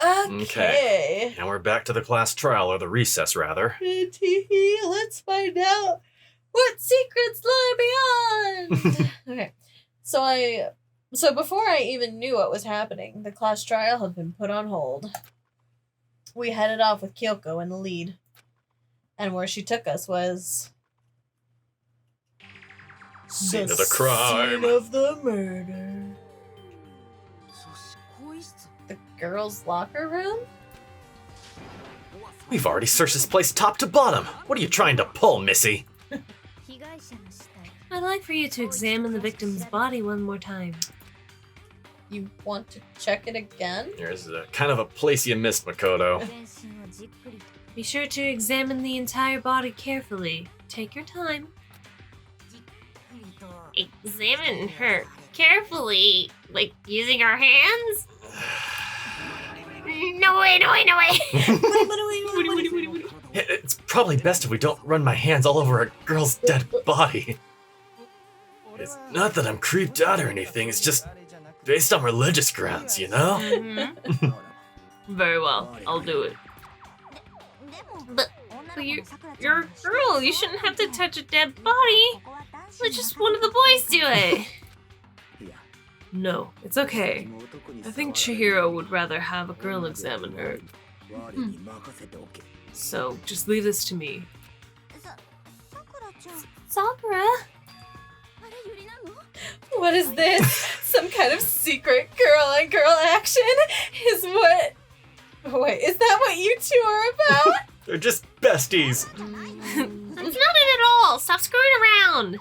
Okay. And we're back to the class trial, or the recess, rather. Let's find out what secrets lie beyond. Okay. So before I even knew what was happening, the class trial had been put on hold. We headed off with Kyoko in the lead. And where she took us was... Scene of the crime. Scene of the murder. The girls' locker room? We've already searched this place top to bottom. What are you trying to pull, Missy? I'd like for you to examine the victim's body one more time. You want to check it again? There's kind of a place you missed, Makoto. Be sure to examine the entire body carefully. Take your time. Examine her carefully, like using our hands? No way. It's probably best if we don't run my hands all over a girl's dead body. It's not that I'm creeped out or anything, it's just based on religious grounds, you know? Mm-hmm. Very well, I'll do it. But you're a girl, you shouldn't have to touch a dead body. Let just one of the boys do it. No, it's okay. I think Chihiro would rather have a girl examine her. So, just leave this to me. Sakura? What is this? Some kind of secret girl-on-girl action? Wait, is that what you two are about? They're just besties. That's not it at all! Stop screwing around!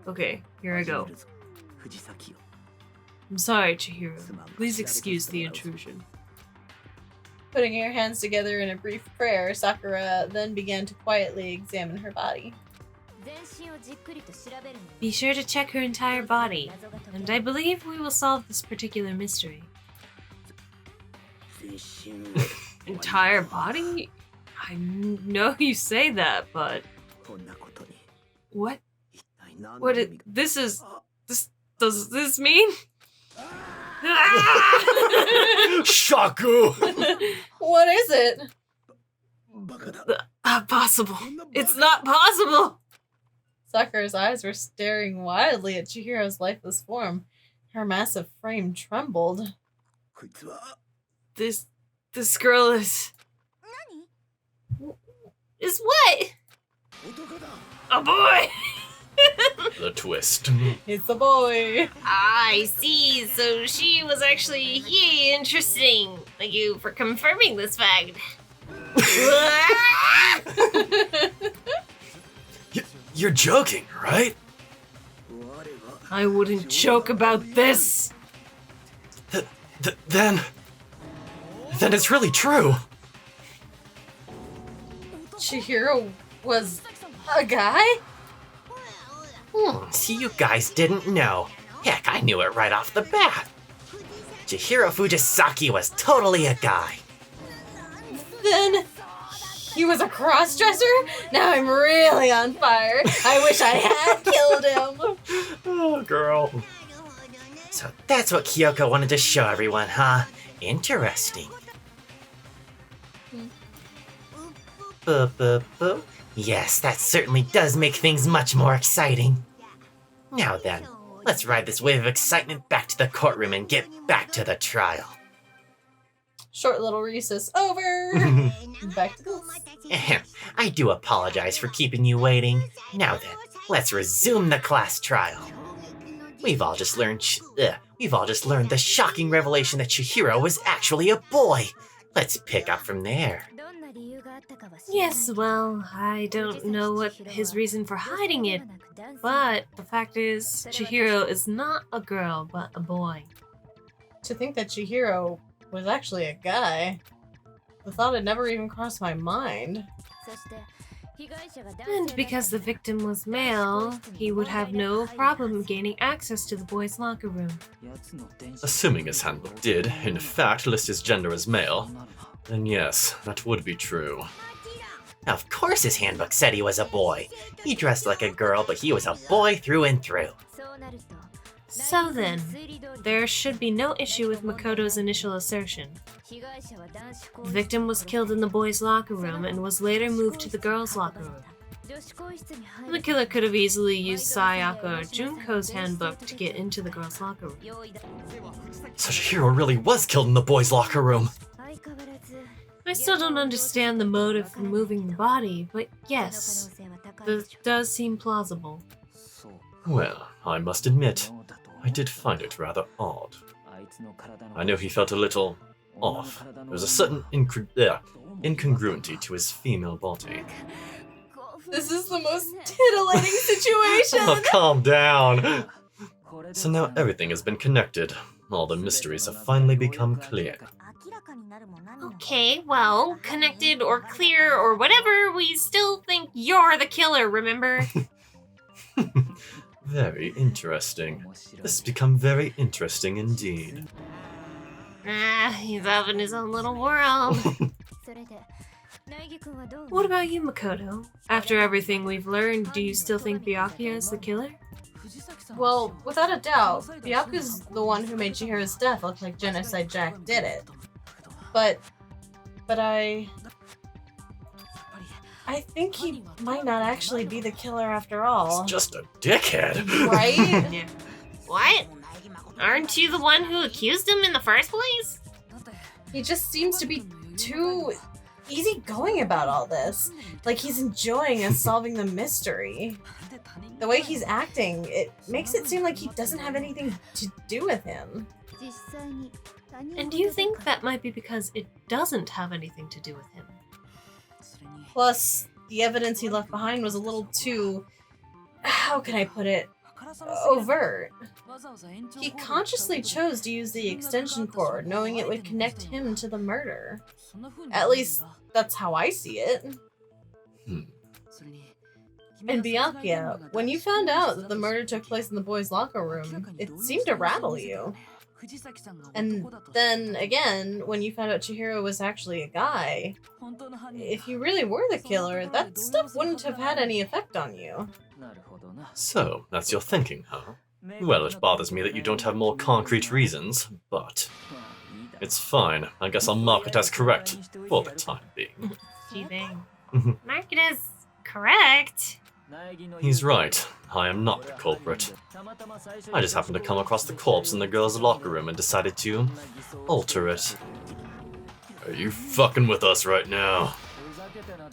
Okay, here I go. I'm sorry, Chihiro. Please excuse the intrusion. Putting her hands together in a brief prayer, Sakura then began to quietly examine her body. Be sure to check her entire body, and I believe we will solve this particular mystery. Entire body? I know you say that, but... What? Does this mean? Shaku! What is it? Possible. It's not possible! Sakura's eyes were staring wildly at Chihiro's lifeless form. Her massive frame trembled. This girl is... Is what? A boy! The twist. It's a boy. I see. So she was actually interesting. Thank you for confirming this fact. You're joking, right? I wouldn't joke about this. Then it's really true. Chihiro was a guy? So you guys didn't know. Heck, I knew it right off the bat. Chihiro Fujisaki was totally a guy. Then he was a cross-dresser? Now I'm really on fire. I wish I had killed him. Oh, girl. So that's what Kyoko wanted to show everyone, huh? Interesting. Boop. Yes, that certainly does make things much more exciting. Now then, let's ride this wave of excitement back to the courtroom and get back to the trial. Short little recess over. Back to this. Ahem. I do apologize for keeping you waiting. Now then, let's resume the class trial. We've all just learned the shocking revelation that Chihiro was actually a boy. Let's pick up from there. Yes, well, I don't know what his reason for hiding it, but the fact is, Chihiro is not a girl, but a boy. To think that Chihiro was actually a guy. The thought had never even crossed my mind. And because the victim was male, he would have no problem gaining access to the boys' locker room. Assuming his handbook did, in fact, list his gender as male, then yes, that would be true. Of course his handbook said he was a boy. He dressed like a girl, but he was a boy through and through. So then, there should be no issue with Makoto's initial assertion. The victim was killed in the boys' locker room and was later moved to the girls' locker room. The killer could have easily used Sayaka or Junko's handbook to get into the girls' locker room. So Chihiro really was killed in the boys' locker room. I still don't understand the motive for moving the body, but yes, this does seem plausible. Well, I must admit, I did find it rather odd. I know he felt a little off. There was a certain incongruity to his female body. This is the most titillating situation. Oh, calm down. So now everything has been connected. All the mysteries have finally become clear. Okay, well, connected or clear or whatever, we still think you're the killer, remember? Very interesting. This has become very interesting indeed. He's off in his own little world. What about you, Makoto? After everything we've learned, do you still think Byakuya is the killer? Well, without a doubt, Byakuya's the one who made Chihiro's death look like Genocide Jack did it. But I think he might not actually be the killer after all. He's just a dickhead. Right? Yeah. What? Aren't you the one who accused him in the first place? He just seems to be too easygoing about all this. Like he's enjoying us solving the mystery. The way he's acting, it makes it seem like he doesn't have anything to do with him. And do you think that might be because it doesn't have anything to do with him? Plus, the evidence he left behind was a little too, how can I put it, overt. He consciously chose to use the extension cord, knowing it would connect him to the murder. At least, that's how I see it. And Byakuya, when you found out that the murder took place in the boys' locker room, it seemed to rattle you. And then again, when you found out Chihiro was actually a guy, if you really were the killer, that stuff wouldn't have had any effect on you. So, that's your thinking, huh? Well, it bothers me that you don't have more concrete reasons, but it's fine. I guess I'll mark it as correct for the time being. Gee dang. Mark it as correct? He's right. I am not the culprit. I just happened to come across the corpse in the girls' locker room and decided to alter it. Are you fucking with us right now?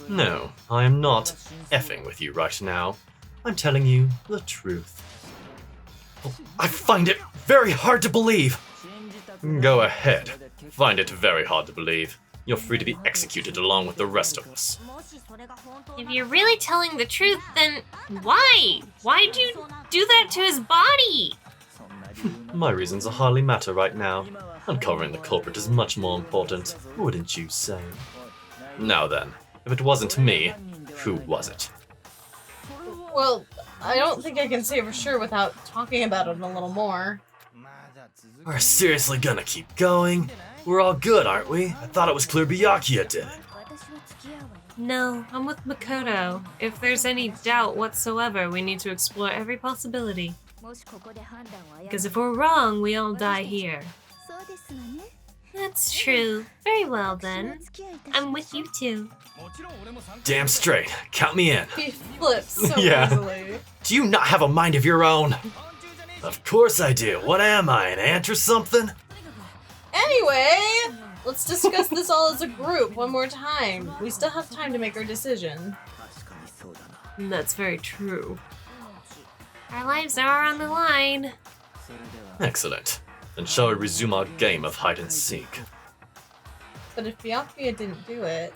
No, I am not effing with you right now. I'm telling you the truth. I find it very hard to believe. Go ahead. Find it very hard to believe. You're free to be executed along with the rest of us. If you're really telling the truth, then why? Why'd you do that to his body? My reasons hardly matter right now. Uncovering the culprit is much more important, wouldn't you say? Now then, if it wasn't me, who was it? Well, I don't think I can say for sure without talking about it a little more. We're seriously gonna keep going? We're all good, aren't we? I thought it was clear Byakuya did it. No, I'm with Makoto. If there's any doubt whatsoever, we need to explore every possibility. Because if we're wrong, we all die here. That's true. Very well then. I'm with you too. Damn straight. Count me in. He flips so Yeah. easily. Do you not have a mind of your own? Of course I do. What am I, an ant or something? Anyway, let's discuss this all as a group one more time. We still have time to make our decision. That's very true. Our lives are on the line. Excellent. Then shall we resume our game of hide and seek? But if Byakuya didn't do it,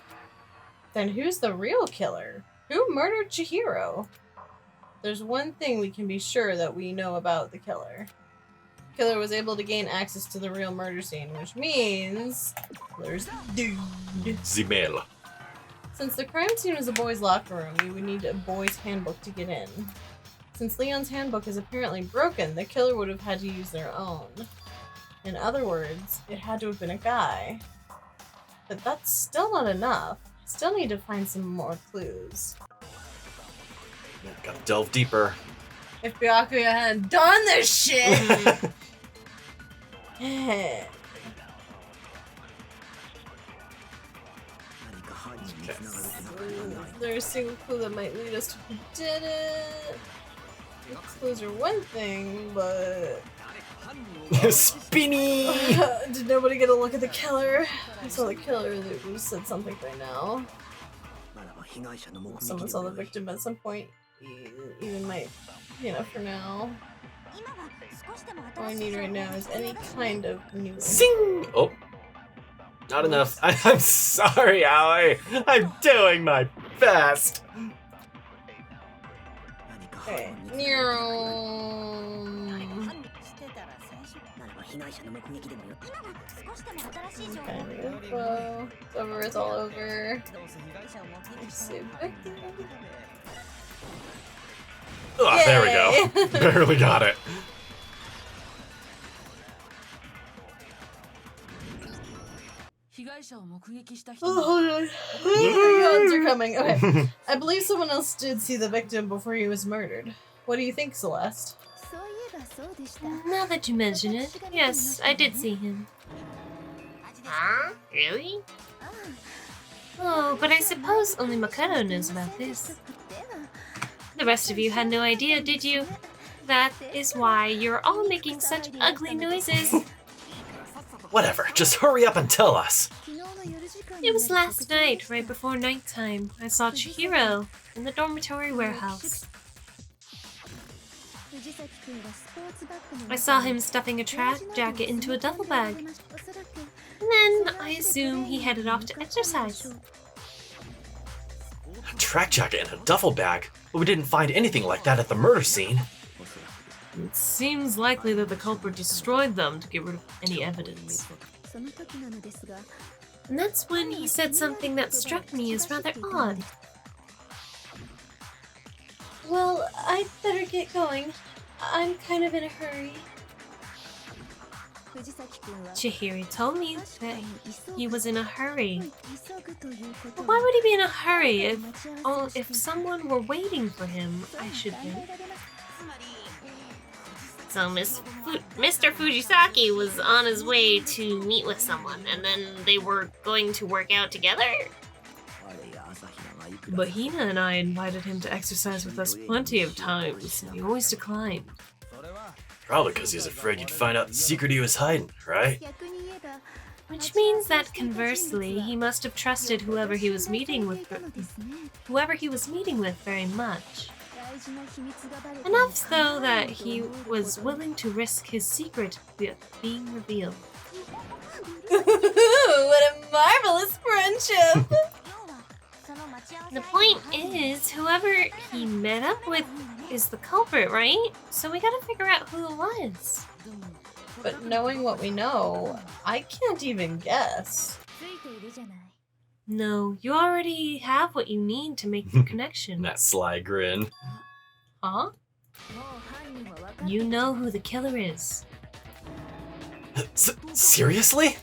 then who's the real killer? Who murdered Chihiro? There's one thing we can be sure that we know about the killer. The killer was able to gain access to the real murder scene, which means there's dude. Zimel. Since the crime scene was a boys' locker room, you would need a boys' handbook to get in. Since Leon's handbook is apparently broken, the killer would have had to use their own. In other words, it had to have been a guy. But that's still not enough. Still need to find some more clues. Gotta delve deeper. if Byakuya hadn't done this shit. There's a single clue that might lead us to who did it. The clues are one thing, but... Spinny! Did nobody get a look at the killer? I saw the killer that would have said something by now. Someone saw the victim at some point. Even might be enough for now. All I need right now is any kind of new... Zing! Oh. Not enough. I'm sorry, Aoi. I'm doing my best. Okay. Info. It's over, it's all over. Oh, there we go. Barely got it. Oh, hold on. The guns are coming. Okay. I believe someone else did see the victim before he was murdered. What do you think, Celeste? Now that you mention it, yes, I did see him. Huh? Really? Oh, but I suppose only Makoto knows about this. The rest of you had no idea, did you? That is why you're all making such ugly noises. Whatever, just hurry up and tell us. It was last night, right before nighttime. I saw Chihiro in the dormitory warehouse. I saw him stuffing a track jacket into a duffel bag. And then I assume he headed off to exercise. A track jacket and a duffel bag? But we didn't find anything like that at the murder scene. It seems likely that the culprit destroyed them to get rid of any evidence. And that's when he said something that struck me as rather odd. Well, I'd better get going. I'm kind of in a hurry. Chihiro told me that he was in a hurry. But why would he be in a hurry if someone were waiting for him, I should think? So Mr. Fujisaki was on his way to meet with someone, and then they were going to work out together? But Hina and I invited him to exercise with us plenty of times, and he always declined. Probably because he was afraid you'd find out the secret he was hiding, right? Which means that conversely, he must have trusted whoever he was meeting with very much. Enough, though, that he was willing to risk his secret being revealed. What a marvelous friendship! The point is, whoever he met up with is the culprit, right? So we gotta figure out who it was. But knowing what we know, I can't even guess. No, you already have what you need to make the connection. That sly grin. Huh? You know who the killer is. Seriously?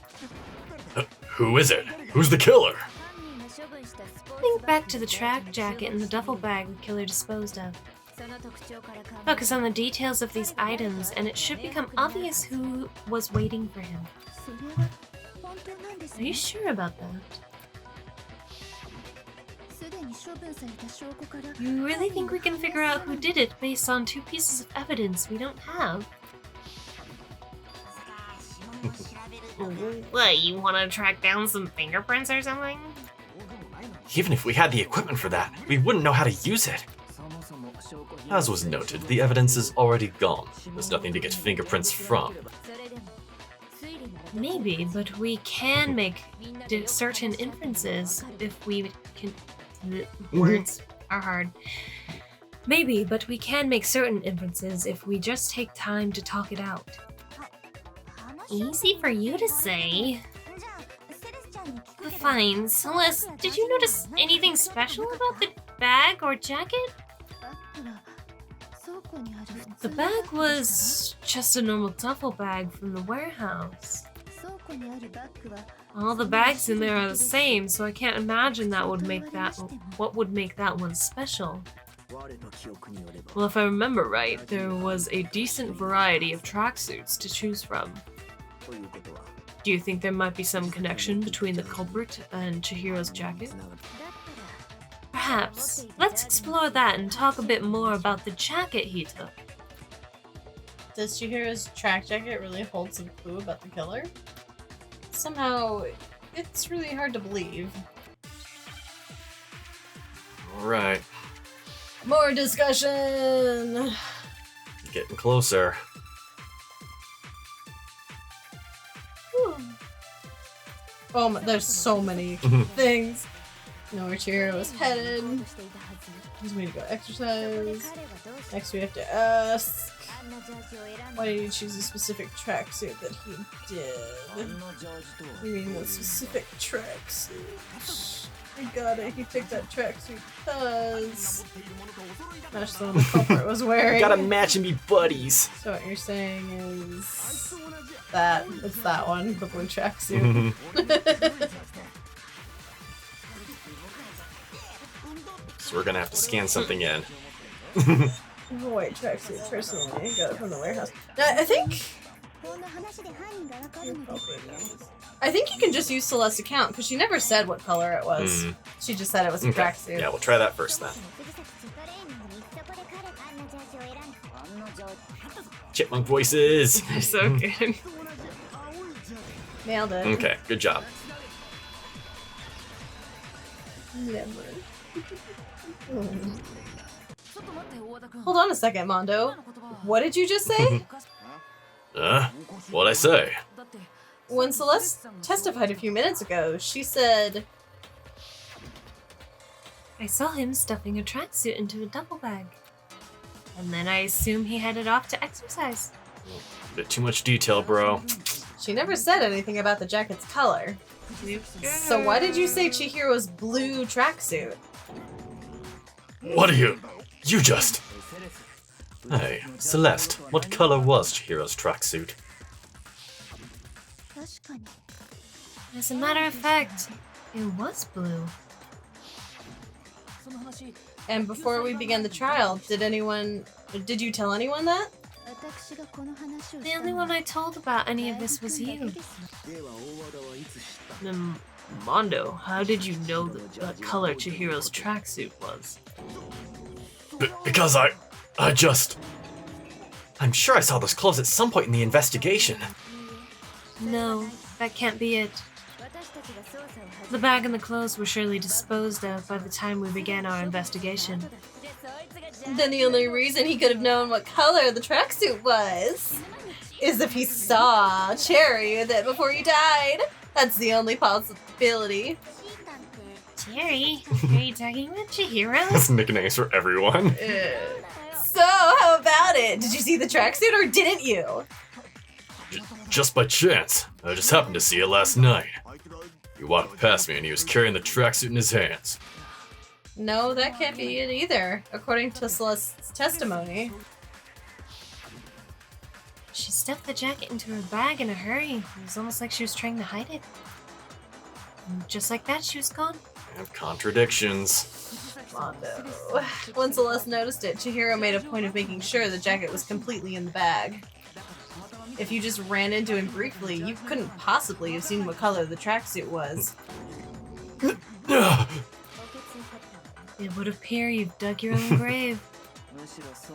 Who is it? Who's the killer? Think back to the track jacket and the duffel bag the killer disposed of. Focus on the details of these items, and it should become obvious who was waiting for him. Are you sure about that? You really think we can figure out who did it based on 2 pieces of evidence we don't have? What, you want to track down some fingerprints or something? Even if we had the equipment for that, we wouldn't know how to use it. As was noted, the evidence is already gone. There's nothing to get fingerprints from. Maybe, but we can make certain inferences if we can... Words are hard. Maybe, but we can make certain inferences if we just take time to talk it out. Easy for you to say. Fine, Celeste, did you notice anything special about the bag or jacket? The bag was just a normal duffel bag from the warehouse. All the bags in there are the same, so I can't imagine what would make that one special. Well, if I remember right, there was a decent variety of tracksuits to choose from. Do you think there might be some connection between the culprit and Chihiro's jacket? Perhaps. Let's explore that and talk a bit more about the jacket he took. Does Chihiro's track jacket really hold some clue about the killer? Somehow, it's really hard to believe. Alright, More discussion! getting closer. Oh, there's so many things. Know where Chihiro is headed. He's going to go exercise. Next, we have to ask, why did he choose a specific tracksuit that he did? You mean the specific tracksuit? I got it. He picked that tracksuit because that's the one the culprit was wearing. Gotta match and be buddies. So what you're saying is that it's that one, the blue tracksuit. So we're gonna have to scan something in. White tracksuit, personally. Got it from the warehouse. Now, I think you can just use Celeste's account because she never said what color it was. She just said it was a tracksuit. Yeah, we'll try that first then. Chipmunk voices! They're so good. Nailed it. Okay, good job. Never. Hold on a second, Mondo. What did you just say? What'd I say? When Celeste testified a few minutes ago, she said, I saw him stuffing a tracksuit into a duffel bag. And then I assume he headed off to exercise. Bit too much detail, bro. she never said anything about the jacket's color. So why did you say Chihiro's blue tracksuit? What are you? You just... Hey, Celeste, what color was Chihiro's tracksuit? As a matter of fact, it was blue. And before we began the trial, did you tell anyone that? The only one I told about any of this was you. Mondo, how did you know what color Chihiro's tracksuit was? Because I'm sure I saw those clothes at some point in the investigation. No, that can't be it. The bag and the clothes were surely disposed of by the time we began our investigation. Then the only reason he could have known what color the tracksuit was is if he saw Cherry with it before he died. That's the only possibility. Cherry? Are you talking about Chihiro? That's nicknames for everyone. So, how about it? Did you see the tracksuit or didn't you? Just by chance. I just happened to see it last night. He walked past me and he was carrying the tracksuit in his hands. No, that can't be it either, according to Celeste's testimony. She stuffed the jacket into her bag in a hurry. It was almost like she was trying to hide it. And just like that, she was gone. And contradictions. Mondo. When Celeste noticed it, Chihiro made a point of making sure the jacket was completely in the bag. If you just ran into him briefly, you couldn't possibly have seen what color the tracksuit was. It would appear you've dug your own grave.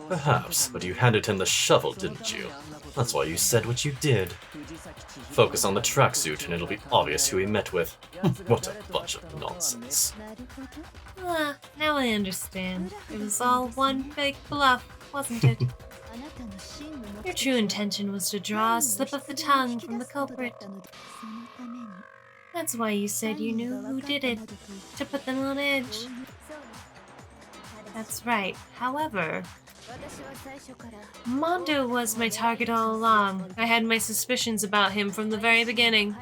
Perhaps, but you handed him the shovel, didn't you? That's why you said what you did. Focus on the tracksuit and it'll be obvious who he met with. What a bunch of nonsense. Ah, now I understand. It was all one big bluff, wasn't it? Your true intention was to draw a slip of the tongue from the culprit. That's why you said you knew who did it, to put them on edge. That's right. However, Mondo was my target all along. I had my suspicions about him from the very beginning.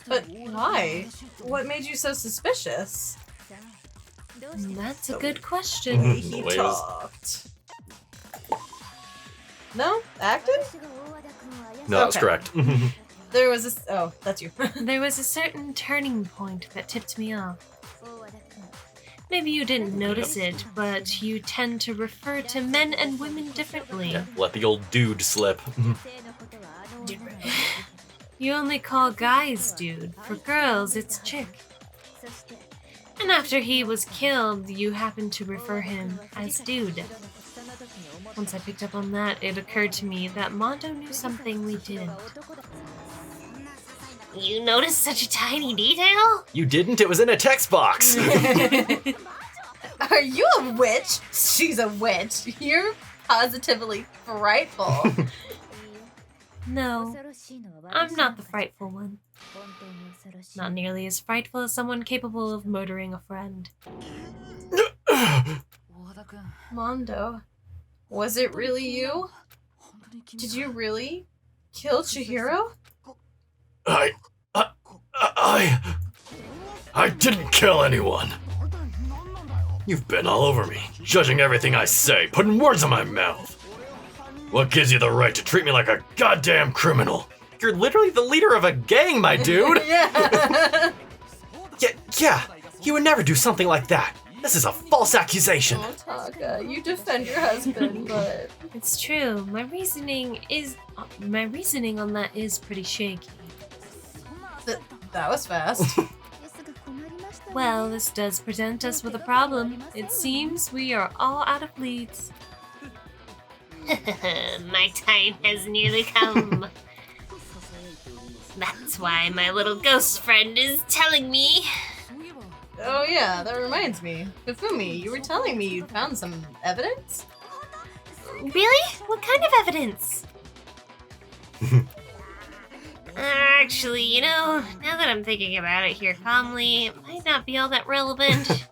But why? What made you so suspicious? That's a good question. He talked. No? Acted? No, that's Okay. correct. There was a... Oh, that's you. There was a certain turning point that tipped me off. Maybe you didn't notice it, but you tend to refer to men and women differently. Yeah, let the old dude slip. You only call guys dude. For girls, it's chick. And after he was killed, you happened to refer him as dude. Once I picked up on that, it occurred to me that Mondo knew something we didn't. You noticed such a tiny detail? You didn't? It was in a text box. Are you a witch? She's a witch. You're positively frightful. No, I'm not the frightful one. Not nearly as frightful as someone capable of murdering a friend. Mondo, was it really you? Did you really kill Chihiro? I didn't kill anyone. You've been all over me, judging everything I say, putting words in my mouth. What gives you the right to treat me like a goddamn criminal? You're literally the leader of a gang, my dude! Yeah. Yeah, you would never do something like that. This is a false accusation. Oh, Taka, you defend your husband, but... It's true. My reasoning on that is pretty shaky. That was fast. Well, this does present us with a problem. It seems we are all out of leads. My time has nearly come. That's why my little ghost friend is telling me. Oh yeah, that reminds me. Kafumi, you were telling me you'd found some evidence? Really? What kind of evidence? Actually, you know, now that I'm thinking about it here calmly, it might not be all that relevant.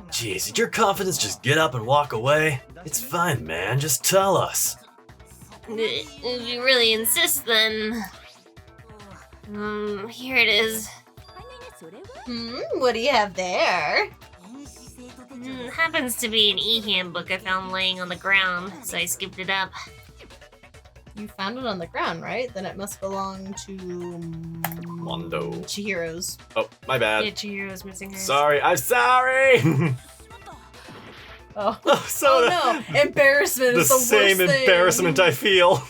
Jeez, did your confidence just get up and walk away? It's fine, man, just tell us. If you really insist, then... here it is. What do you have there? Happens to be an e-handbook I found laying on the ground, so I scooped it up. You found it on the ground, right? Then it must belong to... Mondo. Chihiro's. Oh, my bad. Yeah, Chihiro's missing hers. Sorry, I'm sorry! Oh, So no! Embarrassment is the worst thing. same embarrassment I feel.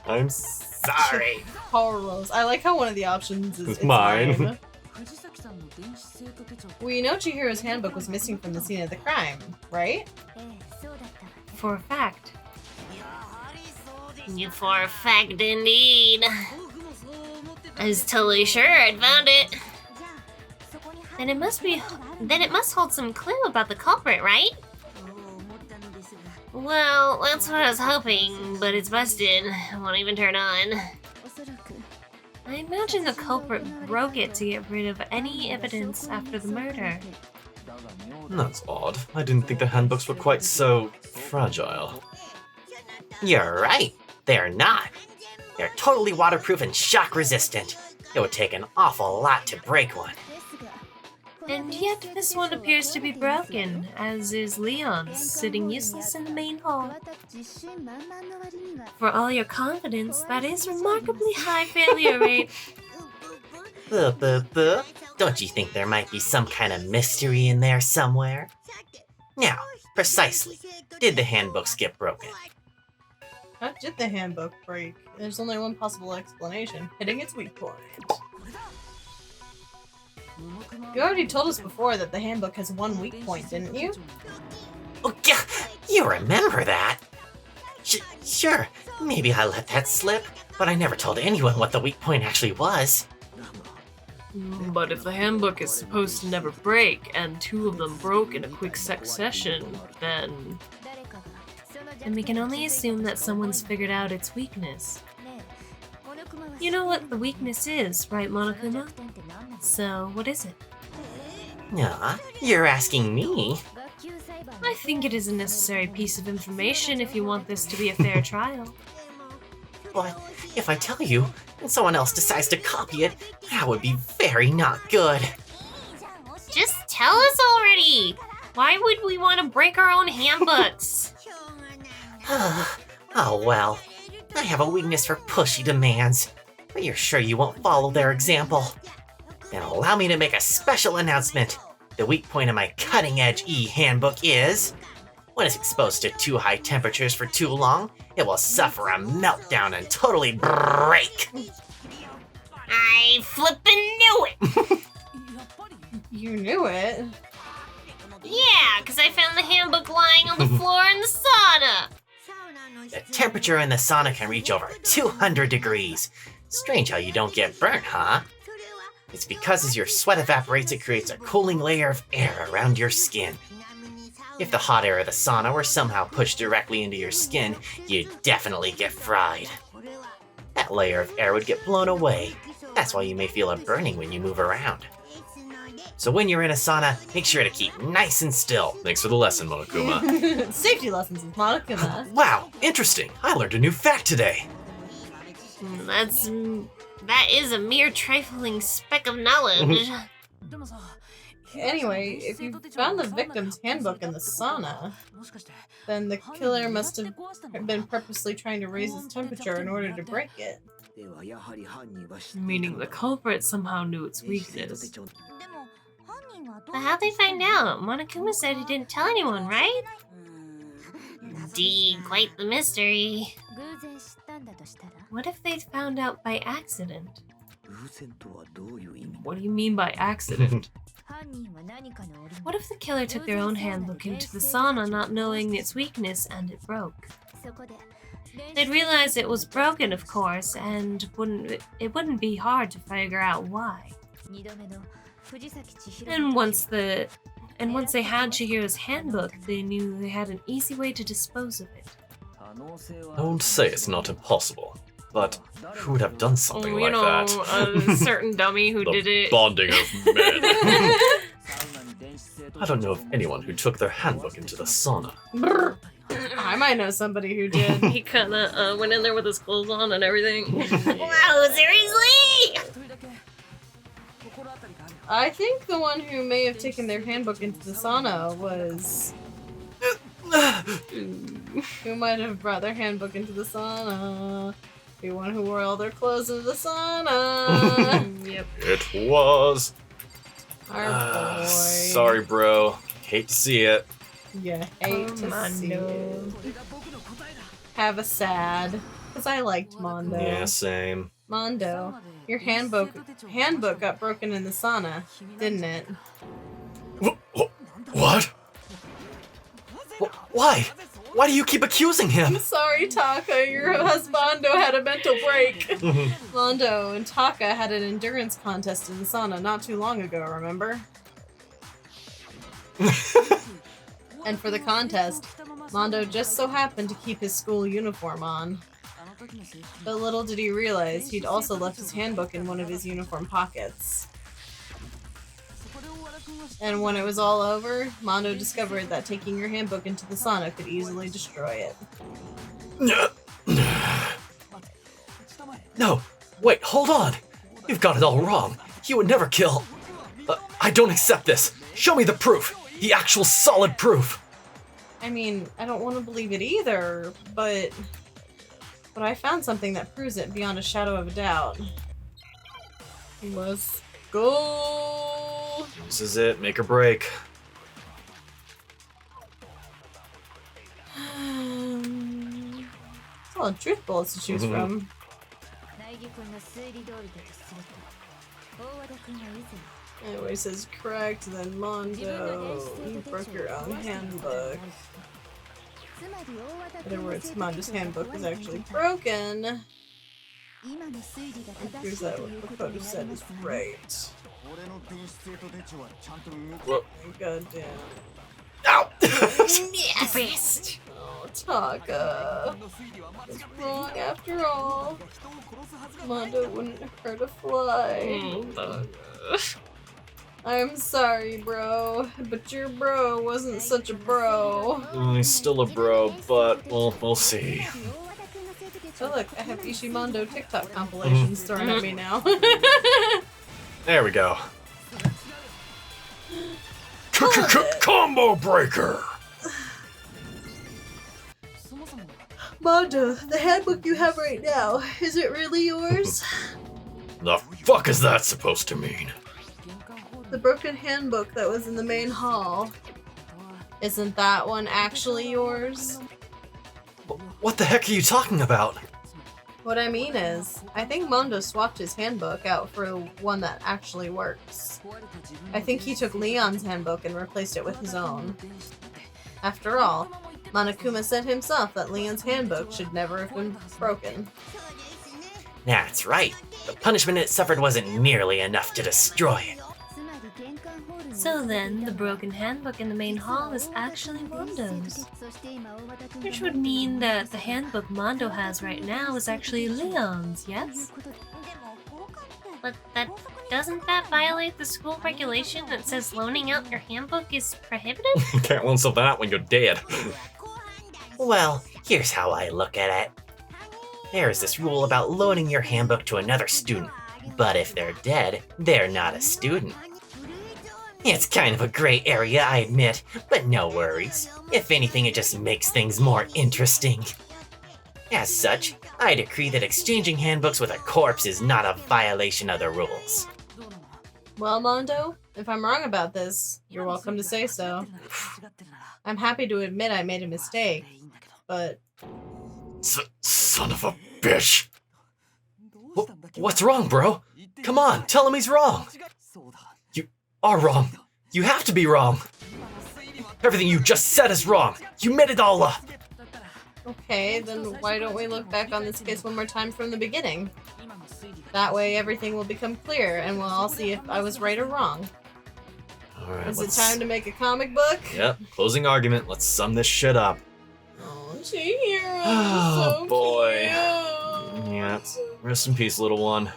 I'm sorry. Horrors. I like how one of the options is It's mine. mine. We know Chihiro's handbook was missing from the scene of the crime, right? For a fact. For a fact, indeed. I was totally sure I'd found it. Then it must hold some clue about the culprit, right? Well, that's what I was hoping, but it's busted. It won't even turn on. I imagine the culprit broke it to get rid of any evidence after the murder. That's odd. I didn't think the handbooks were quite so fragile. You're right. They're not. They're totally waterproof and shock resistant. It would take an awful lot to break one. And yet this one appears to be broken, as is Leon's, sitting useless in the main hall. For all your confidence, that is remarkably high failure rate. Don't you think there might be some kind of mystery in there somewhere? Now, precisely, did the handbooks get broken? How did the handbook break? There's only one possible explanation. Hitting its weak point. You already told us before that the handbook has one weak point, didn't you? Oh, yeah, you remember that? Sure, maybe I let that slip, but I never told anyone what the weak point actually was. But if the handbook is supposed to never break, and two of them broke in a quick succession, then we can only assume that someone's figured out its weakness. You know what the weakness is, right, Monokuma? So, what is it? You're asking me? I think it is a necessary piece of information if you want this to be a fair trial. But if I tell you, and someone else decides to copy it, that would be very not good. Just tell us already! Why would we want to break our own handbooks? Oh well, I have a weakness for pushy demands, but you're sure you won't follow their example? Then allow me to make a special announcement. The weak point of my cutting-edge E-handbook is... when it's exposed to too high temperatures for too long, it will suffer a meltdown and totally break. I flippin' knew it! You knew it. Yeah, because I found the handbook lying on the floor in the sauna. The temperature in the sauna can reach over 200 degrees. Strange how you don't get burnt, huh? It's because as your sweat evaporates, it creates a cooling layer of air around your skin. If the hot air of the sauna were somehow pushed directly into your skin, you'd definitely get fried. That layer of air would get blown away. That's why you may feel a burning when you move around. So when you're in a sauna, make sure to keep nice and still. Thanks for the lesson, Monokuma. Safety lessons with Monokuma. Wow, interesting. I learned a new fact today. That is a mere trifling speck of knowledge. Anyway, if you found the victim's handbook in the sauna, then the killer must have been purposely trying to raise its temperature in order to break it. Meaning the culprit somehow knew its weakness. But how'd they find out? Monokuma said he didn't tell anyone, right? Indeed, quite the mystery. What if they found out by accident? What do you mean by accident? What if the killer took their own handbook into the sauna not knowing its weakness and it broke? They'd realize it was broken, of course, and it wouldn't be hard to figure out why. And once they had Chihiro's handbook, they knew they had an easy way to dispose of it. I won't say it's not impossible, but who would have done something like that? A certain dummy who The did it. bonding of men. I don't know of anyone who took their handbook into the sauna. Brr. I might know somebody who did. He kinda went in there with his clothes on and everything. Wow, seriously? I think the one who may have taken their handbook into the sauna was... who might have brought their handbook into the sauna. The one who wore all their clothes into the sauna. Yep. It was. Our boy. Sorry, bro. Hate to see it. Yeah, hate to see it. Have a sad. Because I liked Mondo. Yeah, same. Mondo, your handbook got broken in the sauna, didn't it? What? Why? Why do you keep accusing him? Sorry, Taka, your husbando had a mental break. Mondo and Taka had an endurance contest in the sauna not too long ago, remember? And for the contest, Mondo just so happened to keep his school uniform on. But little did he realize he'd also left his handbook in one of his uniform pockets. And when it was all over, Mondo discovered that taking your handbook into the sauna could easily destroy it. No, wait, hold on. You've got it all wrong. He would never kill. I don't accept this. Show me the proof. The actual solid proof. I mean, I don't want to believe it either, but I found something that proves it beyond a shadow of a doubt. Let's go! This is it. Make or break. Solid truth bullets to choose from. Anyway, says correct, then Mondo, you broke your own handbook. In other words, Mondo's handbook is actually broken. It proves that what the code said is right. Whoa. Goddamn. Ow! Yes! Best. Oh, Taka. It's wrong after all. Mondo wouldn't hurt a fly. I'm sorry, bro, but your bro wasn't such a bro. He's still a bro, but we'll see. Oh look, I have Ishimondo TikTok compilations thrown at me now. There we go. Combo breaker! Mondo, the handbook you have right now, is it really yours? The fuck is that supposed to mean? The broken handbook that was in the main hall. Isn't that one actually yours? What the heck are you talking about? What I mean is, I think Mondo swapped his handbook out for one that actually works. I think he took Leon's handbook and replaced it with his own. After all, Monokuma said himself that Leon's handbook should never have been broken. That's right. The punishment it suffered wasn't nearly enough to destroy it. So then, the broken handbook in the main hall is actually Mondo's. Which would mean that the handbook Mondo has right now is actually Leon's, yes? But doesn't that violate the school regulation that says loaning out your handbook is prohibited? You can't loan something out when you're dead. Well, here's how I look at it. There's this rule about loaning your handbook to another student, but if they're dead, they're not a student. It's kind of a gray area, I admit, but no worries. If anything, it just makes things more interesting. As such, I decree that exchanging handbooks with a corpse is not a violation of the rules. Well, Mondo, if I'm wrong about this, you're welcome to say so. I'm happy to admit I made a mistake, but... Son of a bitch! What's wrong, bro? Come on, tell him he's wrong! You are wrong. You have to be wrong. Everything you just said is wrong. You made it all up. Okay, then why don't we look back on this case one more time from the beginning? That way everything will become clear and we'll all see if I was right or wrong. Alright, Is it time to make a comic book? Yep, closing argument. Let's sum this shit up. Oh, Chihiro, Oh, so boy. cute. Yep. Rest in peace, little one.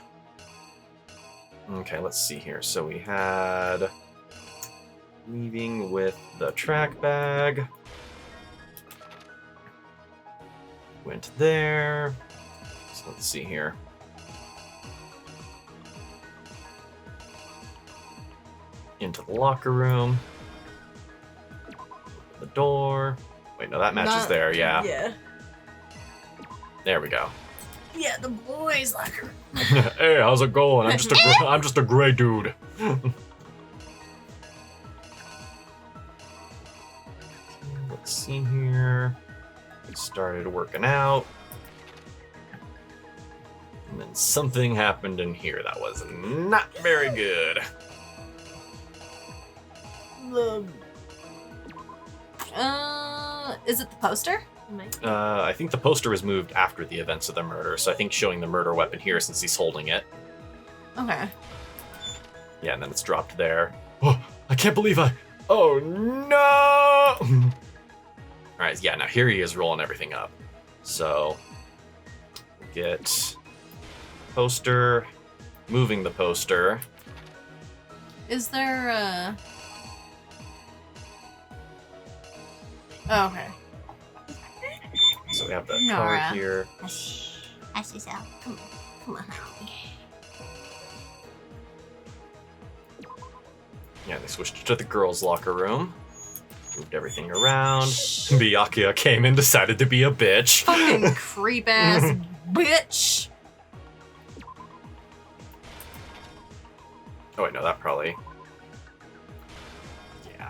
Okay, let's see here. So we had... leaving with the track bag. Went there. So let's see here. Into the locker room. The door. Wait, no, that matches there, yeah. Yeah. There we go. Yeah, the boys' locker. Hey, how's it going? I'm just a gray dude. Let's see here. We started working out. And then something happened in here that was not very good. Is it the poster? I think the poster was moved after the events of the murder, so I think showing the murder weapon here since he's holding it. Okay. Yeah, and then it's dropped there. Oh, I can't believe Oh, no! Alright, yeah, now here he is rolling everything up. So, get poster, moving the poster. Is there Oh, okay. So we have the Nora. card here. Hush, yourself. Come on. Yeah, they switched to the girls' locker room. Moved everything around. Byakuya came and decided to be a bitch. Fucking creep ass bitch. Oh wait, no, that probably... Yeah.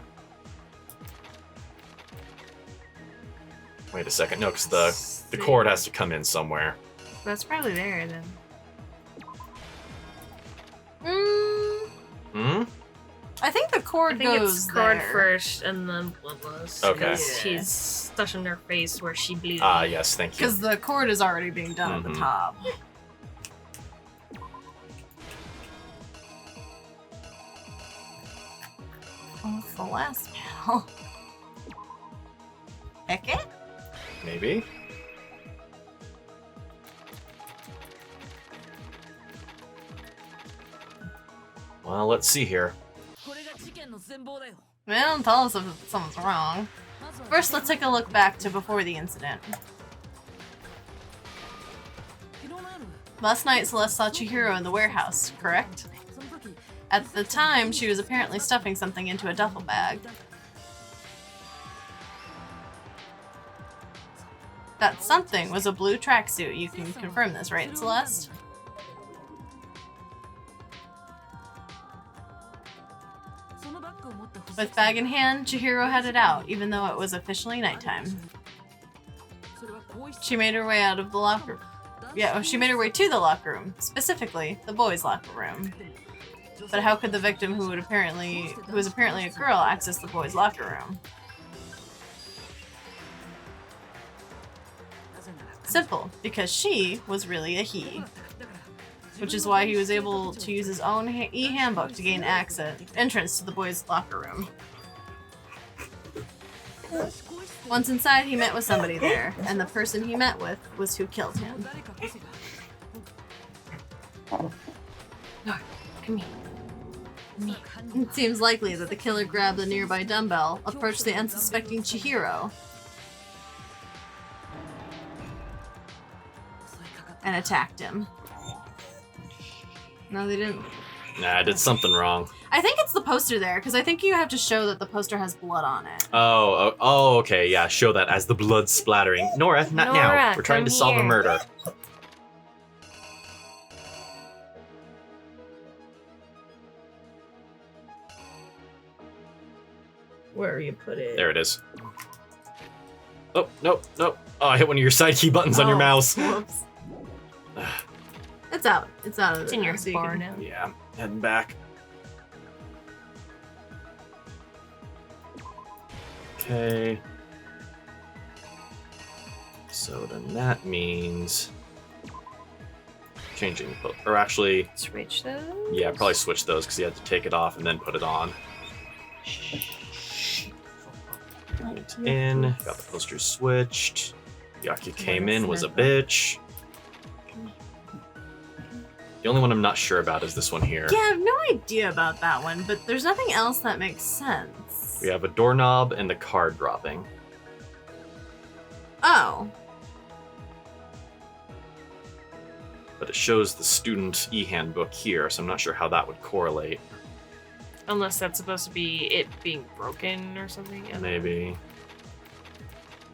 Wait a second, no, because the cord has to come in somewhere. That's probably there then. Hmm? I think the I cord think goes it's cord there. first and then bloodless. Okay. because She's stuck in her face where she bleeds. Ah, yes, thank you. Because the cord is already being done at the Mhm. top. What's the last spell? Beckett? Maybe? Well, let's see here. Well, don't tell us if something's wrong. First, let's take a look back to before the incident. Last night, Celeste saw Chihiro in the warehouse, correct? At the time, she was apparently stuffing something into a duffel bag. That something was a blue tracksuit. You can confirm this, right, Celeste? With bag in hand, Chihiro headed out, even though it was officially nighttime. She made her way out of the locker. Yeah, she made her way to the locker room, specifically the boys' locker room. But how could the victim, who was apparently a girl, access the boys' locker room? Simple, because she was really a he. Which is why he was able to use his own e-handbook to gain entrance to the boys' locker room. Once inside, he met with somebody there, and the person he met with was who killed him. No, come here. It seems likely that the killer grabbed a nearby dumbbell, approached the unsuspecting Chihiro, and attacked him. No, they didn't. Nah, I did something wrong. I think it's the poster there, because I think you have to show that the poster has blood on it. Oh, okay, yeah, show that as the blood splattering. Nora, not now. We're trying to solve a murder. Where you put it? There it is. Oh, no. Oh, I hit one of your side key buttons on your mouse. Whoops. It's out. It's out of It's in your so bar now. Yeah, heading back. Okay. So then that means changing, or actually, Switch those? yeah, probably switch those because you had to take it off and then put it on. Went in, got the posters switched. Yaki came in, was a bitch. The only one I'm not sure about is this one here. Yeah, I have no idea about that one, but there's nothing else that makes sense. We have a doorknob and the card dropping. Oh. But it shows the student e-handbook here, so I'm not sure how that would correlate. Unless that's supposed to be it being broken or something. Maybe.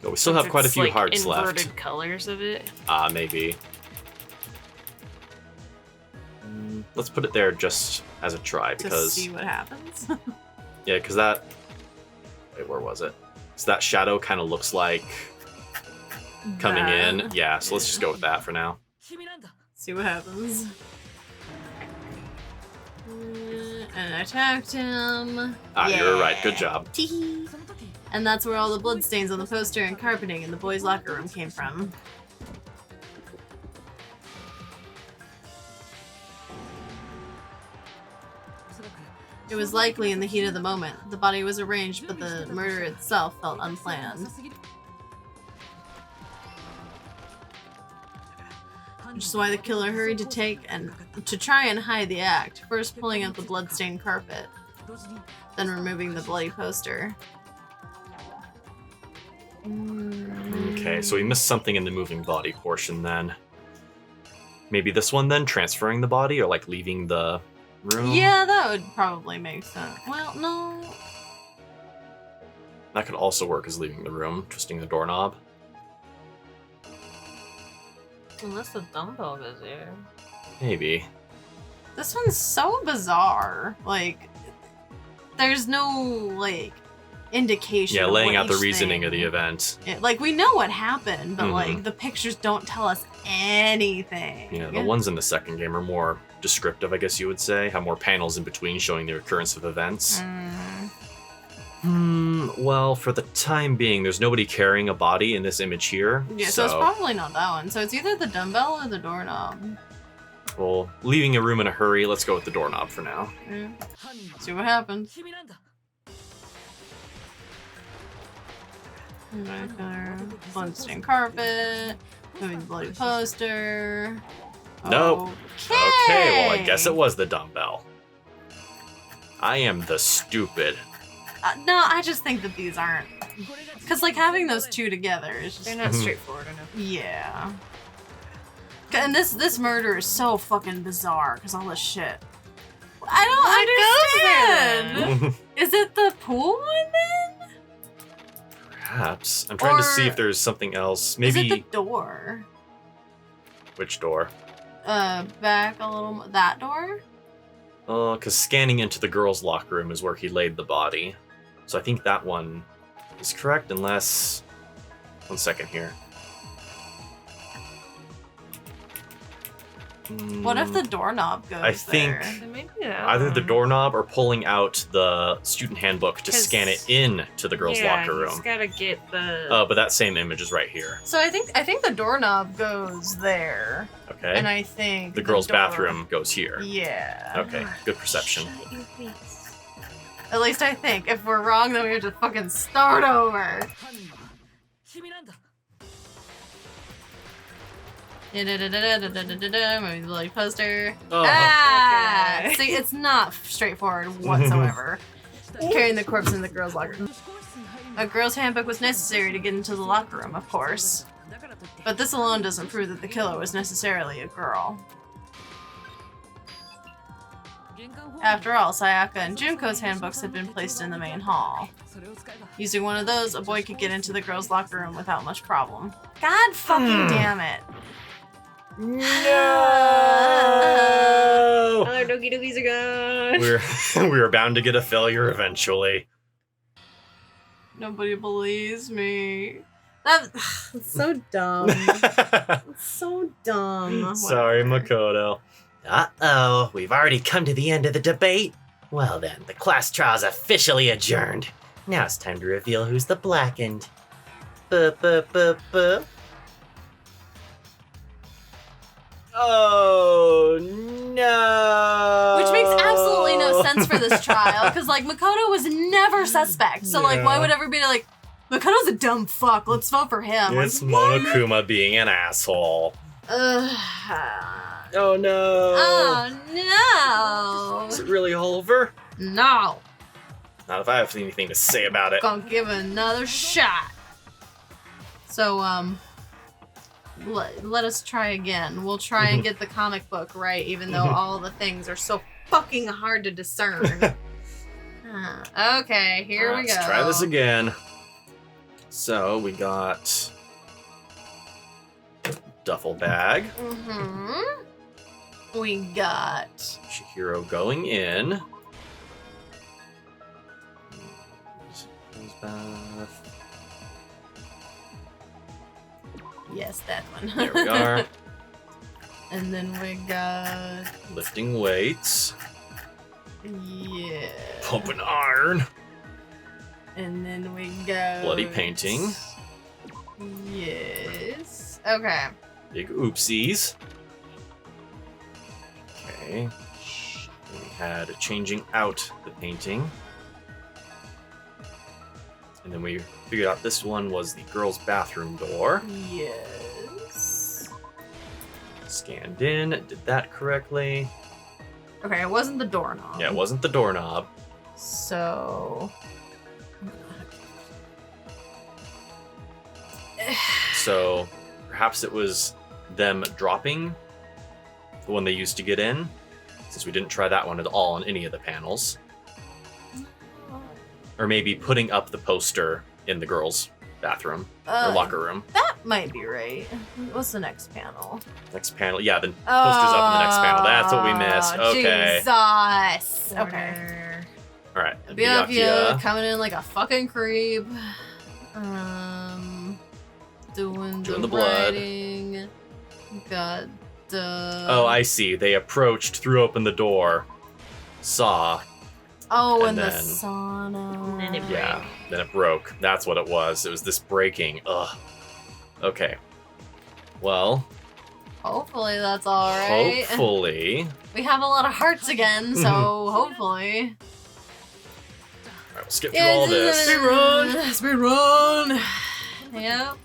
But we still have quite a few hearts left. Inverted colors of it. Maybe. Let's put it there just as a try, because... To see what happens? Yeah, because that... Wait, where was it? So that shadow kind of looks like... coming in. Yeah, so let's just go with that for now. See what happens. And I attacked him. You were right. Good job. Tee-hee. And that's where all the bloodstains on the poster and carpeting in the boys' locker room came from. It was likely in the heat of the moment. The body was arranged, but the murder itself felt unplanned. Which is why the killer hurried to try and hide the act, first pulling out the bloodstained carpet, then removing the bloody poster. Okay, so we missed something in the moving body portion then. Maybe this one then, transferring the body, or like leaving the room? Yeah, that would probably make sense. Well, no. That could also work as leaving the room, twisting the doorknob. Unless the dumbbell goes there. Maybe. This one's so bizarre. Like, there's no, like, indication. Yeah, of laying what out the each reasoning thing- of the event. Like, we know what happened, but, Mhm. like, the pictures don't tell us anything. Yeah, the ones in the second game are more descriptive, I guess you would say. Have more panels in between showing the occurrence of events. Well, for the time being, there's nobody carrying a body in this image here. Yeah, so it's probably not that one. So it's either the dumbbell or the doorknob. Well, leaving a room in a hurry, let's go with the doorknob for now. Yeah. See what happens. Back there. Bloodstained carpet. Moving the bloody poster. Nope. Okay. Okay, well, I guess it was the dumbbell. I am the stupid. No, I just think that these aren't. Because, like, having those two together is just. They're not straightforward enough. Yeah. And this murder is so fucking bizarre because all this shit. I don't understand. Is it the pool one then? Perhaps. I'm trying to see Or- if there's something else. Is Maybe. it the door? Which door? Back a little. That door? Because scanning into the girls' locker room is where he laid the body. So I think that one is correct, unless... One second here. What if the doorknob goes I think there? So maybe that either the one. doorknob or pulling out the student handbook to 'Cause- scan it in to the girls' Yeah, locker he's room. gotta get the. But that same image is right here. So I think the doorknob goes there, Okay. and I think The girls' door- bathroom goes here. Yeah. Okay, good perception. Shut your face. At least I think. If we're wrong, then we have to fucking start over. Maybe the bloody poster. Oh. Okay. See, it's not straightforward whatsoever. Carrying the corpse in the girls' locker room. A girl's handbook was necessary to get into the locker room, of course. But this alone doesn't prove that the killer was necessarily a girl. After all, Sayaka and Junko's handbooks had been placed in the main hall. Using one of those, a boy could get into the girls' locker room without much problem. God fucking damn it. No! All our Doki Dokis are gone. We were bound to get a failure eventually. Nobody believes me. That's so dumb. It's so dumb. Sorry, Whatever. Makoto. Uh-oh, we've already come to the end of the debate. Well then, the class trial's officially adjourned. Now it's time to reveal who's the blackened. Buh. Oh no! Which makes absolutely no sense for this trial, because like Makoto was never suspect. So like, why Yeah. would everybody like Makoto's a dumb fuck? Let's vote for him. It's Like, what? Monokuma being an asshole. Ugh. Oh no! Oh Is it really over? no! Not if I have anything to say about it. Gonna give it another shot. So let us try again. We'll try and get the comic book right, even though all the things are so fucking hard to discern. Okay, here we go. Let's try this again. So we got duffel bag. Mm-hmm. We got Chihiro going in. yes, that one. There we are. And then we got Lifting weights. yeah. Pumping iron. And then we got Bloody painting. Yes. Okay. Big oopsies. Okay. We had changing out the painting. And then we figured out this one was the girls' bathroom door. Yes. Scanned in, did that correctly. Okay, it wasn't the doorknob. Yeah, it wasn't the doorknob. So. So perhaps it was them dropping the one they used to get in, since we didn't try that one at all on any of the panels. Or maybe putting up the poster in the girls' bathroom or locker room. That might be right. What's the next panel? Next panel, yeah, the poster's up in the next panel. That's what we missed. Okay. Jesus. Okay. All right. Byakuya coming in like a fucking creep. Doing Doing the the blood. writing. Got the. Oh, I see. They approached, threw open the door, saw, Oh, and and the then- sauna. And then it yeah, then it broke. That's what it was. It was this breaking. Ugh. Okay. Well, Hopefully that's all right. hopefully. We have a lot of hearts again, so hopefully. All right, we'll skip through all this. Speed run. Yep.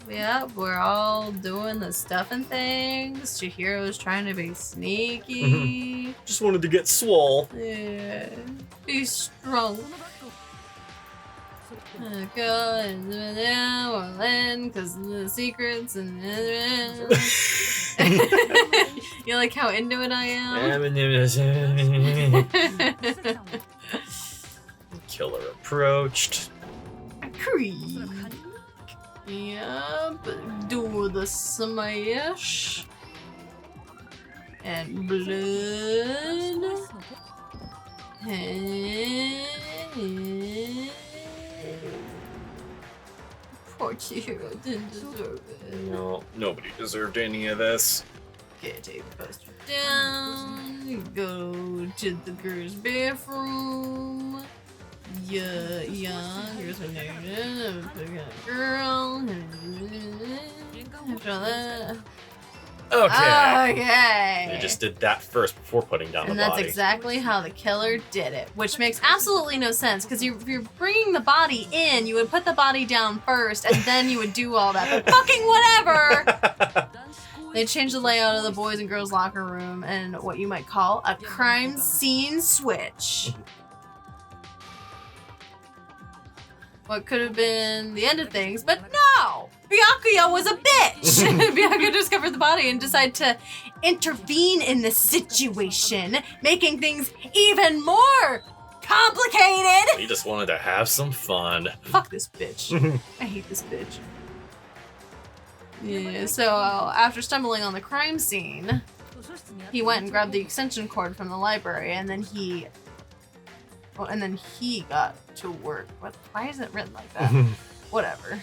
We're all doing the stuff and things. Chihiro's trying to be sneaky. Just wanted to get swole. Yeah. Be strong. Go and we'll end because the secrets and. You like how into it I am? Killer approached. Creep. Yep. Do the smash. And blood. Poor Chihiro didn't deserve it. No, nobody deserved any of this. Okay, take the poster down. You go to the girls' bathroom. Yeah, here's my name. Girl. After all that. Okay. They just did that first before putting down the body. And that's exactly how the killer did it, which makes absolutely no sense, because if you're bringing the body in, you would put the body down first, and then you would do all that. But fucking whatever! They changed the layout of the boys' and girls' locker room and what you might call a crime scene switch. What could have been the end of things, but no! Byakuya was a bitch! Byakuya discovered the body and decided to intervene in the situation, making things even more complicated! He just wanted to have some fun. Fuck this bitch. I hate this bitch. Yeah, so after stumbling on the crime scene, he went and grabbed the extension cord from the library, and then he got to work. Why is it written like that? Whatever.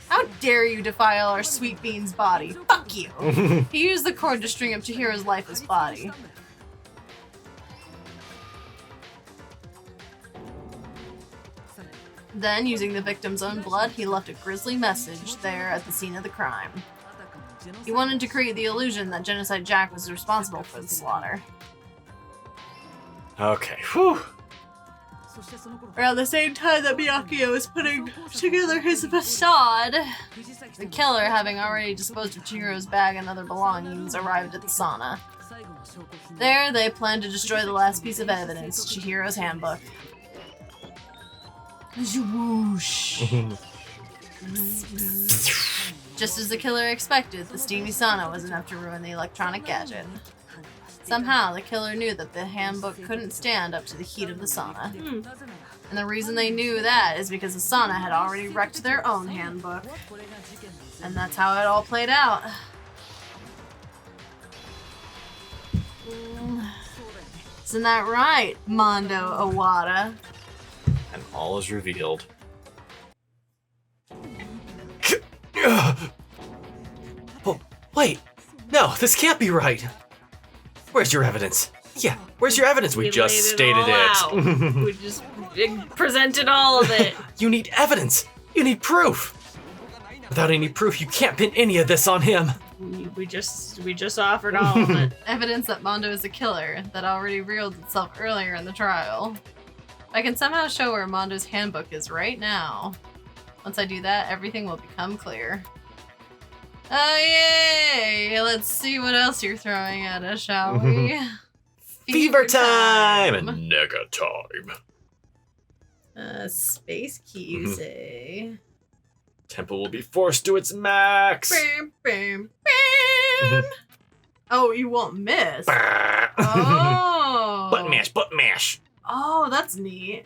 How dare you defile our sweet bean's body? Fuck you! He used the cord to string up Chihiro's lifeless body. Then, using the victim's own blood, he left a grisly message there at the scene of the crime. He wanted to create the illusion that Genocide Jack was responsible for the slaughter. Okay, whew. Around the same time that Byakuya was putting together his facade, the killer, having already disposed of Chihiro's bag and other belongings, arrived at the sauna. There, they planned to destroy the last piece of evidence, Chihiro's handbook. Whoosh. Just as the killer expected, the steamy sauna was enough to ruin the electronic gadget. Somehow, the killer knew that the handbook couldn't stand up to the heat of the sauna. And the reason they knew that is because the sauna had already wrecked their own handbook. And that's how it all played out. Isn't that right, Mondo Owada? And all is revealed. Oh, wait! No, this can't be right! Where's your evidence? Yeah, where's your evidence? We just stated it. We just presented all of it. You need evidence! You need proof! Without any proof, you can't pin any of this on him! We just offered all of it. Evidence that Mondo is a killer that already revealed itself earlier in the trial. I can somehow show where Mondo's handbook is right now. Once I do that, everything will become clear. Oh yay! Let's see what else you're throwing at us, shall we? Fever time! And nega time. Space key, you say? Tempo will be forced to its max! Bam, bam, bam! Oh, you won't miss. Oh! Button mash! Oh, that's neat.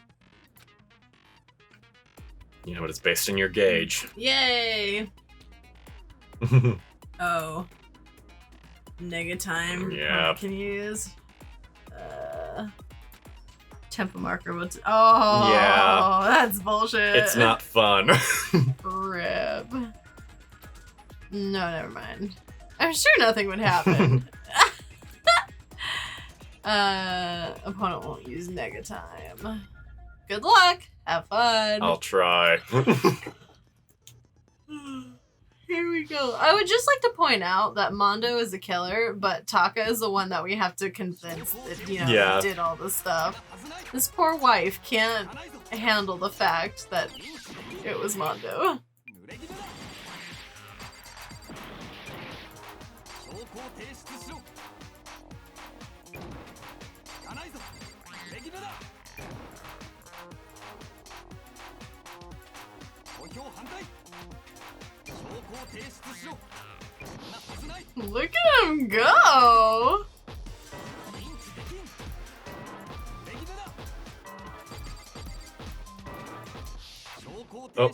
You know, but it's based on your gauge. Yay! Oh. Nega time. Yeah. What can you use? Tempo marker. What's? Oh. Yeah. That's bullshit. It's not fun. Rip. No, never mind. I'm sure nothing would happen. Opponent won't use nega time. Good luck. Have fun. I'll try. Here we go. I would just like to point out that Mondo is the killer, but Taka is the one that we have to convince that, Yeah. did all this stuff. This poor wife can't handle the fact that it was Mondo. Look at him go! Oh.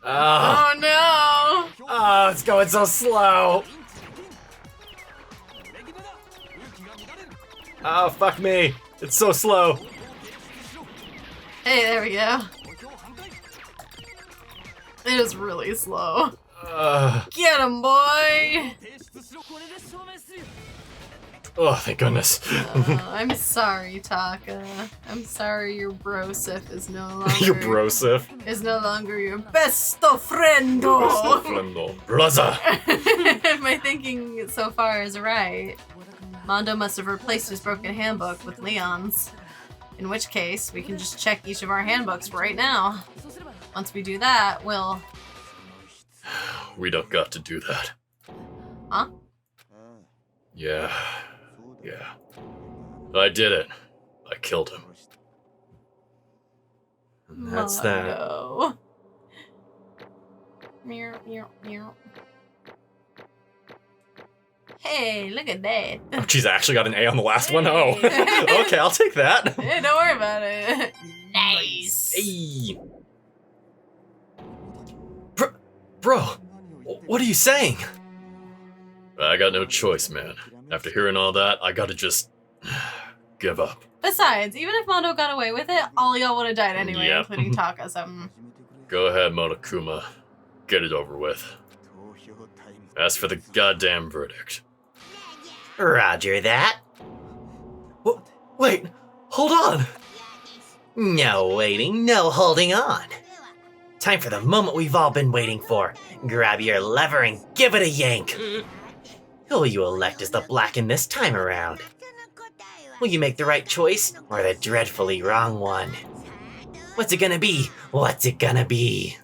Oh no! Oh, it's going so slow. Oh, fuck me. It's so slow. Hey, there we go. It is really slow. Get him, boy! Oh, thank goodness. I'm sorry, Taka. I'm sorry your brosif is no longer Your brosif. is no longer your besto friendo. Blaza. If my thinking so far is right, Mondo must have replaced his broken handbook with Leon's. In which case, we can just check each of our handbooks right now. Once we do that, we'll... We don't got to do that. Huh? Yeah. I did it. I killed him. And that's that. Mondo. Meow, meow, meow. Hey, look at that. Oh, geez, I actually got an A on the last one. Oh. Hey. Okay, I'll take that. Hey, don't worry about it. Nice. Hey. Bro, what are you saying? I got no choice, man. After hearing all that, I gotta just give up. Besides, even if Mondo got away with it, all y'all would have died anyway, Yep. including Taka. So, Go ahead, Monokuma. Get it over with. As for the goddamn verdict. Roger that. Wait, hold on! No waiting, no holding on. Time for the moment we've all been waiting for. Grab your lever and give it a yank. Who will you elect as the Blacken this time around? Will you make the right choice or the dreadfully wrong one? What's it gonna be? What's it gonna be?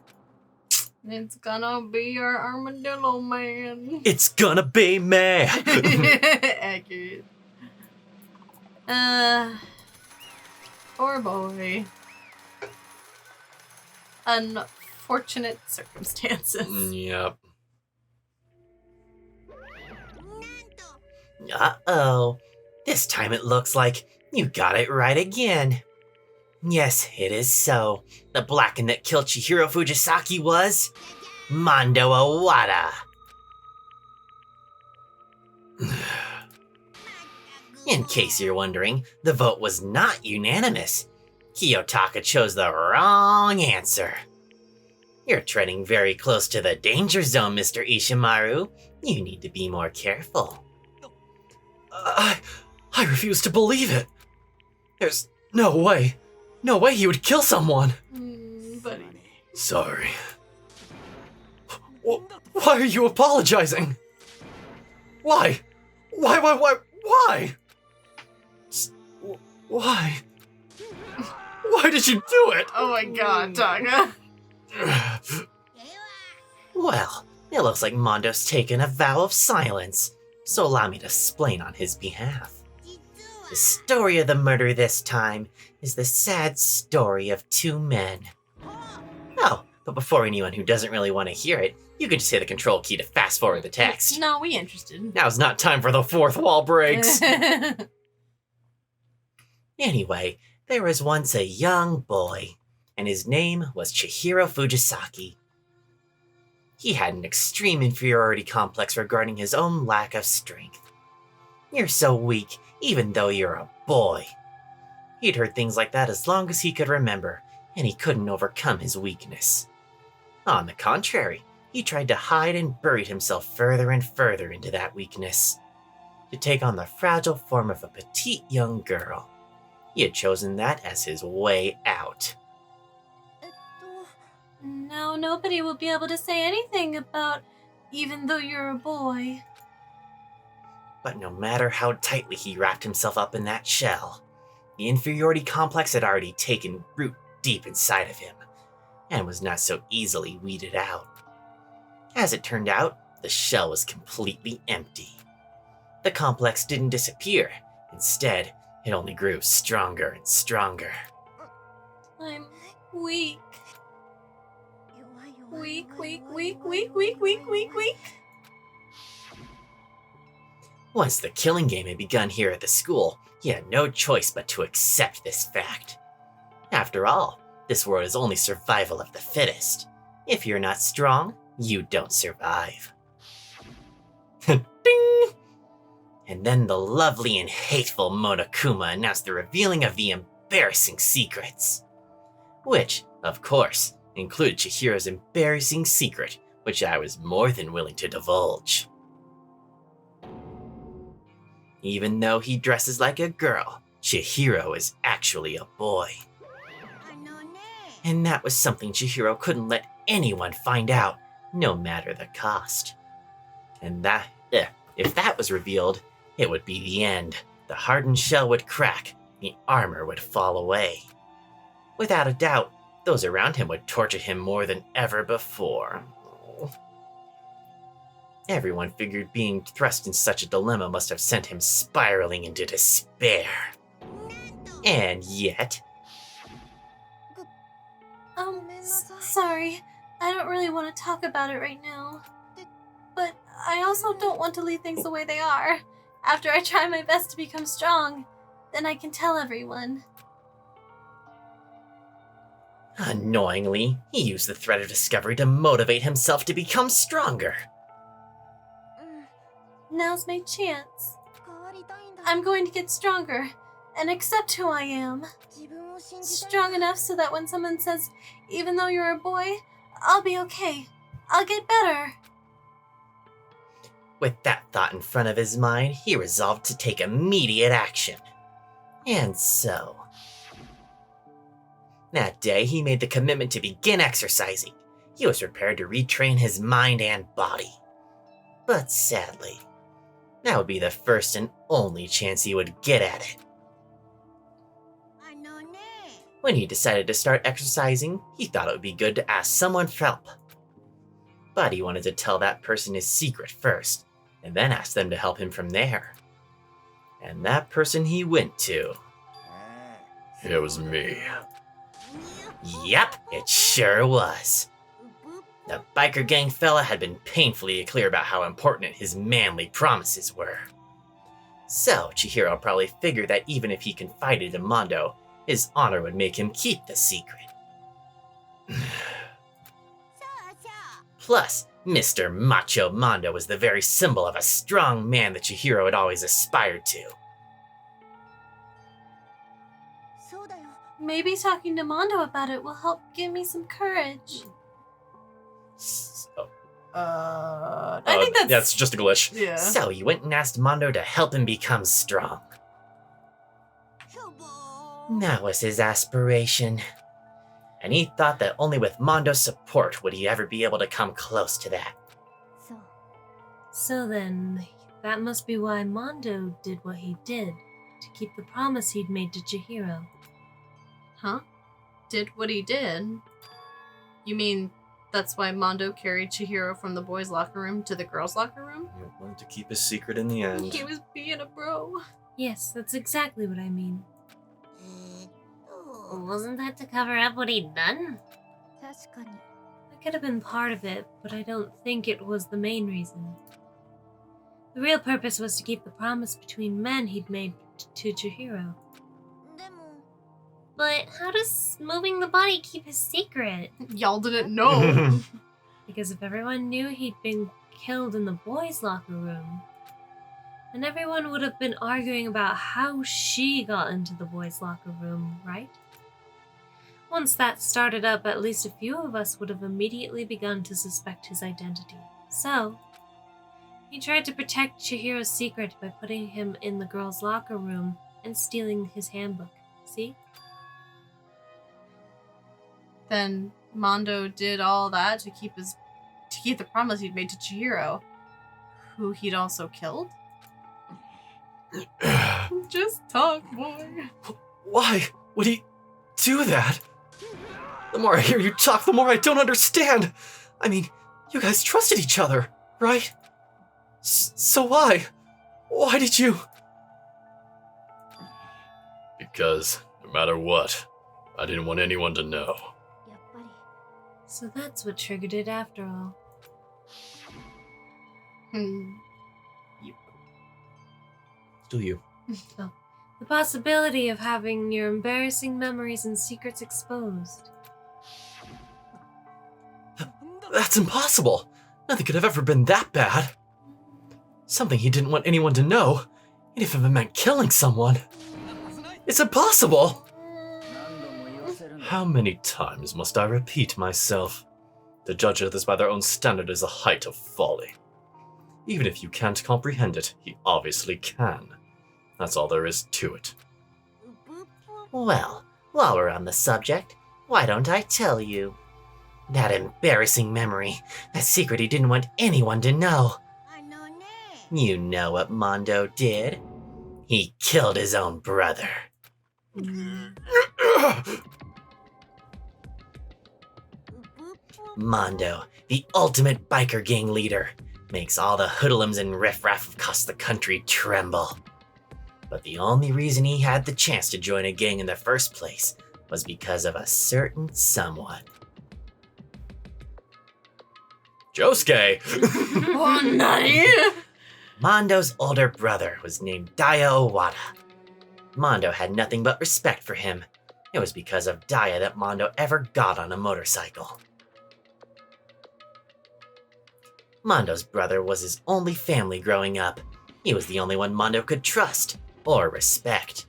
it's gonna be our armadillo man. It's gonna be me! Accurate. Poor boy. Unfortunate circumstances. Yep. Uh-oh. This time it looks like you got it right again. Yes, it is so. The Blacken that killed Chihiro Fujisaki was... Mondo Owada. In case you're wondering, the vote was not unanimous. Kiyotaka chose the wrong answer. You're treading very close to the danger zone, Mr. Ishimaru. You need to be more careful. I refuse to believe it. There's no way. No way he would kill someone. Buddy. Sorry. Why are you apologizing? Why? Why? Why? Why did you do it? Oh my god, Taka. Well, it looks like Mondo's taken a vow of silence, so allow me to explain on his behalf. The story of the murder this time is the sad story of two men. Oh, but before anyone who doesn't really want to hear it, you can just hit the control key to fast forward the text. No, we interested. Now's not time for the fourth wall breaks. Anyway, there was once a young boy, and his name was Chihiro Fujisaki. He had an extreme inferiority complex regarding his own lack of strength. You're so weak, even though you're a boy. He'd heard things like that as long as he could remember, and he couldn't overcome his weakness. On the contrary, he tried to hide and buried himself further and further into that weakness, to take on the fragile form of a petite young girl. He had chosen that as his way out. Now nobody will be able to say anything about even though you're a boy. But no matter how tightly he wrapped himself up in that shell, the inferiority complex had already taken root deep inside of him, and was not so easily weeded out. As it turned out, the shell was completely empty. The complex didn't disappear. Instead, it only grew stronger and stronger. I'm weak. Weak. Once the killing game had begun here at the school, he had no choice but to accept this fact. After all, this world is only survival of the fittest. If you're not strong, you don't survive. Ding! And then the lovely and hateful Monokuma announced the revealing of the embarrassing secrets. Which, of course, included Chihiro's embarrassing secret, which I was more than willing to divulge. Even though he dresses like a girl, Chihiro is actually a boy. And that was something Chihiro couldn't let anyone find out, no matter the cost. And if that was revealed, it would be the end. The hardened shell would crack, the armor would fall away. Without a doubt, those around him would torture him more than ever before. Everyone figured being thrust in such a dilemma must have sent him spiraling into despair. And yet... Sorry. I don't really want to talk about it right now. But I also don't want to leave things the way they are. After I try my best to become strong, then I can tell everyone. Annoyingly, he used the threat of discovery to motivate himself to become stronger. Now's my chance. I'm going to get stronger and accept who I am. Strong enough so that when someone says, even though you're a boy, I'll be okay. I'll get better. With that thought in front of his mind, he resolved to take immediate action. And so... that day, he made the commitment to begin exercising. He was prepared to retrain his mind and body. But sadly, that would be the first and only chance he would get at it. When he decided to start exercising, he thought it would be good to ask someone for help. But he wanted to tell that person his secret first, and then ask them to help him from there. And that person he went to... It was me. Yep, it sure was. The biker gang fella had been painfully clear about how important his manly promises were. So, Chihiro probably figured that even if he confided in Mondo, his honor would make him keep the secret. Plus, Mr. Macho Mondo was the very symbol of a strong man that Chihiro had always aspired to. Maybe talking to Mondo about it will help give me some courage. I think that's just a glitch. Yeah. So he went and asked Mondo to help him become strong. That was his aspiration. And he thought that only with Mondo's support would he ever be able to come close to that. So then, that must be why Mondo did what he did, to keep the promise he'd made to Chihiro. Huh? Did what he did? You mean that's why Mondo carried Chihiro from the boys' locker room to the girls' locker room? He wanted to keep his secret in the end. He was being a bro. Yes, that's exactly what I mean. Wasn't that to cover up what he'd done? That could have been part of it, but I don't think it was the main reason. The real purpose was to keep the promise between men he'd made to Chihiro. But how does moving the body keep his secret? Y'all didn't know. Because if everyone knew he'd been killed in the boys' locker room, then everyone would have been arguing about how she got into the boys' locker room, right? Once that started up, at least a few of us would have immediately begun to suspect his identity. So, he tried to protect Chihiro's secret by putting him in the girls' locker room and stealing his handbook. See? Then Mondo did all that to keep the promise he'd made to Chihiro, who he'd also killed? Just talk, boy. Why would he do that? The more I hear you talk, the more I don't understand. I mean, you guys trusted each other, right? So why? Why did you? Because no matter what, I didn't want anyone to know. So that's what triggered it after all. Still you. Oh. The possibility of having your embarrassing memories and secrets exposed. That's impossible. Nothing could have ever been that bad. Something he didn't want anyone to know. if it meant killing someone. It's impossible! How many times must I repeat myself? To judge others by their own standard is the height of folly. Even if you can't comprehend it, he obviously can. That's all there is to it. Well, while we're on the subject, why don't I tell you? That embarrassing memory, that secret he didn't want anyone to know. You know what Mondo did? He killed his own brother. Mondo, the ultimate biker gang leader, makes all the hoodlums and riffraff across the country tremble. But the only reason he had the chance to join a gang in the first place was because of a certain someone. Josuke! Oh, nani? Mondo's older brother was named Daya Owada. Mondo had nothing but respect for him. It was because of Daya that Mondo ever got on a motorcycle. Mondo's brother was his only family growing up. He was the only one Mondo could trust or respect.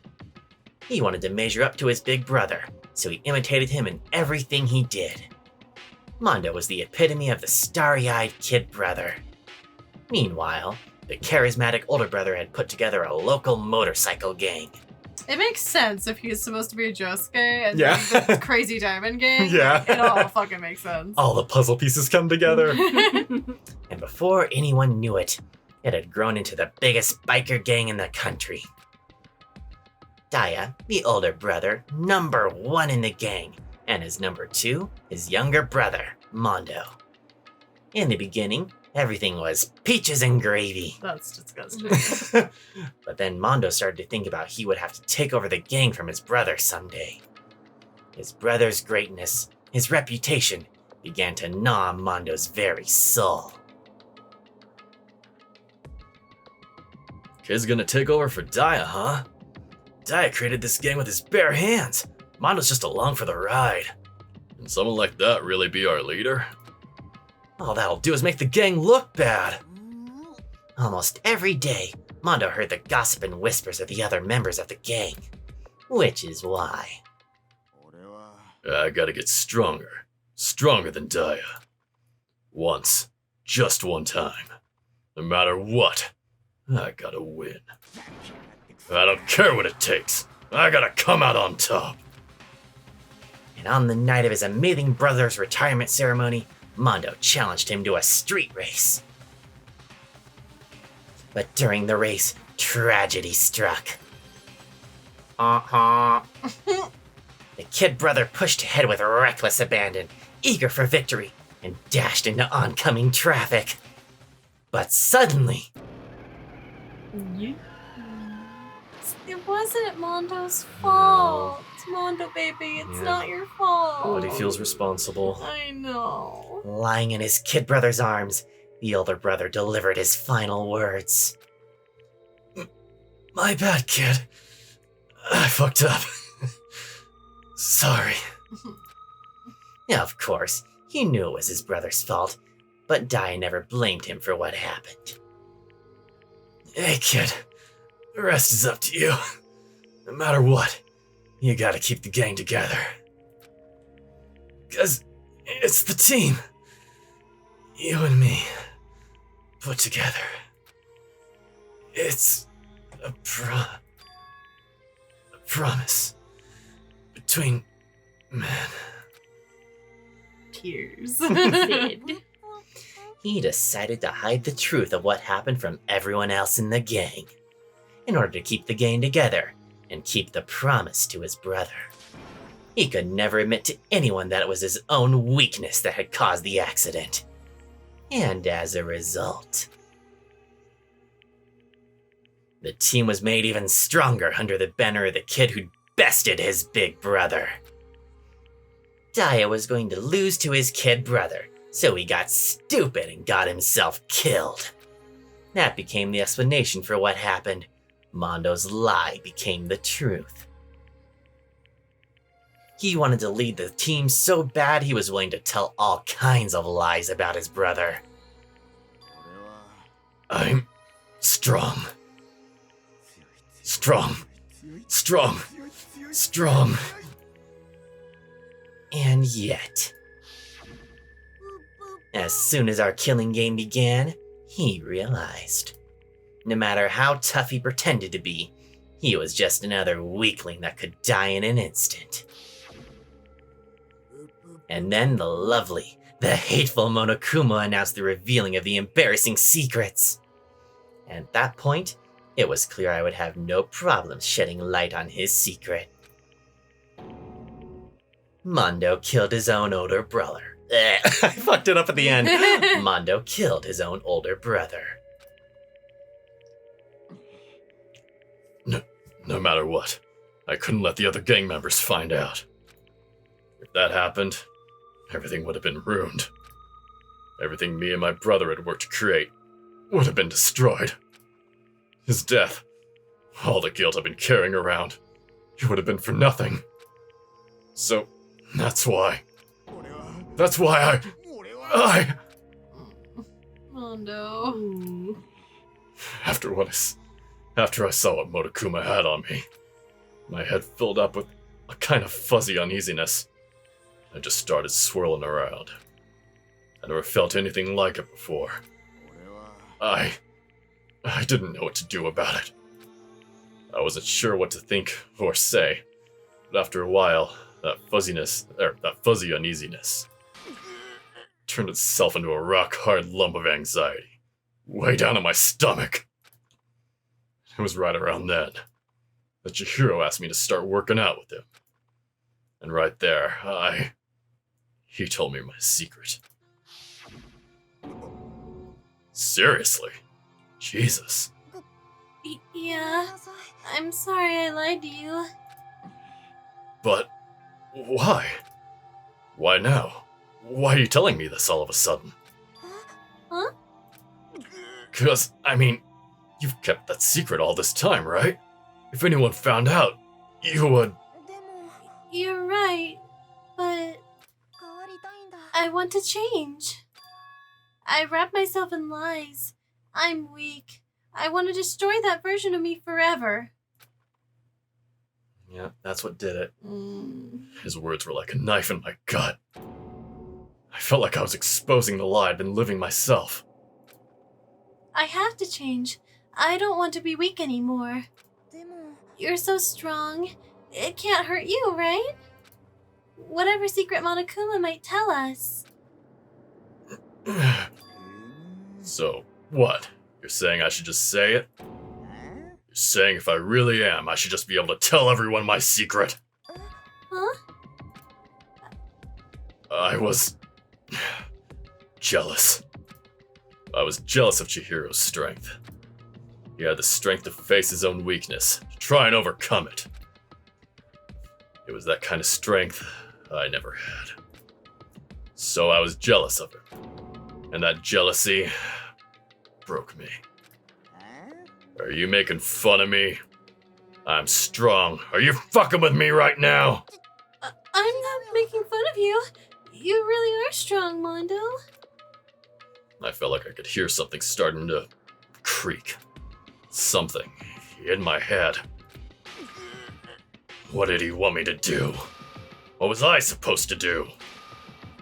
He wanted to measure up to his big brother, so he imitated him in everything he did. Mondo was the epitome of the starry-eyed kid brother. Meanwhile, the charismatic older brother had put together a local motorcycle gang. It makes sense if he's supposed to be a Josuke and Yeah. the crazy diamond gang. Yeah. It all fucking makes sense. All the puzzle pieces come together. And before anyone knew it, it had grown into the biggest biker gang in the country. Daya, the older brother, number 1 in the gang, and his number 2, his younger brother, Mondo. In the beginning, everything was peaches and gravy. That's disgusting. But then Mondo started to think about he would have to take over the gang from his brother someday. His brother's greatness, his reputation, began to gnaw Mondo's very soul. Kid's gonna take over for Daya, huh? Daya created this gang with his bare hands. Mondo's just along for the ride. Can someone like that really be our leader? All that'll do is make the gang look bad. Almost every day, Mondo heard the gossip and whispers of the other members of the gang. Which is why. I gotta get stronger. Stronger than Daya. Once. Just one time. No matter what, I gotta win. I don't care what it takes. I gotta come out on top. And on the night of his amazing brother's retirement ceremony, Mondo challenged him to a street race. But during the race, tragedy struck. The kid brother pushed ahead with reckless abandon, eager for victory, and dashed into oncoming traffic. But suddenly, It wasn't Mondo's fault. Mondo, baby, it's Yeah. not your fault. But he feels responsible. I know. lying in his kid brother's arms, the older brother delivered his final words. My bad, kid. I fucked up. Sorry. Of course, he knew it was his brother's fault, but Dai never blamed him for what happened. Hey, kid. The rest is up to you. No matter what, you gotta keep the gang together. 'Cause it's the team. You and me. Put together. It's a promise. Between men. Tears. Sid. He decided to hide the truth of what happened from everyone else in the gang, in order to keep the gang together and keep the promise to his brother. He could never admit to anyone that it was his own weakness that had caused the accident. And as a result, the team was made even stronger under the banner of the kid who'd bested his big brother. Daya was going to lose to his kid brother, so he got stupid and got himself killed. That became the explanation for what happened. Mondo's lie became the truth. He wanted to lead the team so bad he was willing to tell all kinds of lies about his brother. I'm strong. Strong. Strong. Strong. And yet, as soon as our killing game began, he realized. No matter how tough he pretended to be, he was just another weakling that could die in an instant. And then the hateful Monokuma announced the revealing of the embarrassing secrets. And at that point, it was clear I would have no problem shedding light on his secret. Mondo killed his own older brother. I fucked it up at the end. Mondo killed his own older brother. No matter what, I couldn't let the other gang members find out. If that happened, everything would have been ruined. Everything me and my brother had worked to create would have been destroyed. His death, all the guilt I've been carrying around, it would have been for nothing. So, that's why I... Mondo. After I saw what Monokuma had on me, my head filled up with a kind of fuzzy uneasiness. I just started swirling around. I never felt anything like it before. I didn't know what to do about it. I wasn't sure what to think or say, but after a while, that fuzzy uneasiness turned itself into a rock-hard lump of anxiety, way down in my stomach. It was right around then that Chihiro asked me to start working out with him. And right there, he told me my secret. Seriously? Jesus. Yeah, I'm sorry I lied to you. But why? Why now? Why are you telling me this all of a sudden? Huh? 'Cause, I mean, you've kept that secret all this time, right? If anyone found out, you would... You're right, but I want to change. I wrap myself in lies. I'm weak. I want to destroy that version of me forever. Yeah, that's what did it. His words were like a knife in my gut. I felt like I was exposing the lie I'd been living myself. I have to change. I don't want to be weak anymore. You're so strong. It can't hurt you, right? Whatever secret Monokuma might tell us. So, what? You're saying I should just say it? You're saying if I really am, I should just be able to tell everyone my secret? Huh? I was... jealous. I was jealous of Chihiro's strength. He had the strength to face his own weakness, to try and overcome it. It was that kind of strength I never had. So I was jealous of him. And that jealousy broke me. Are you making fun of me? I'm strong. Are you fucking with me right now? I'm not making fun of you. You really are strong, Mondo. I felt like I could hear something starting to creak. Something in my head. What did he want me to do? What was I supposed to do?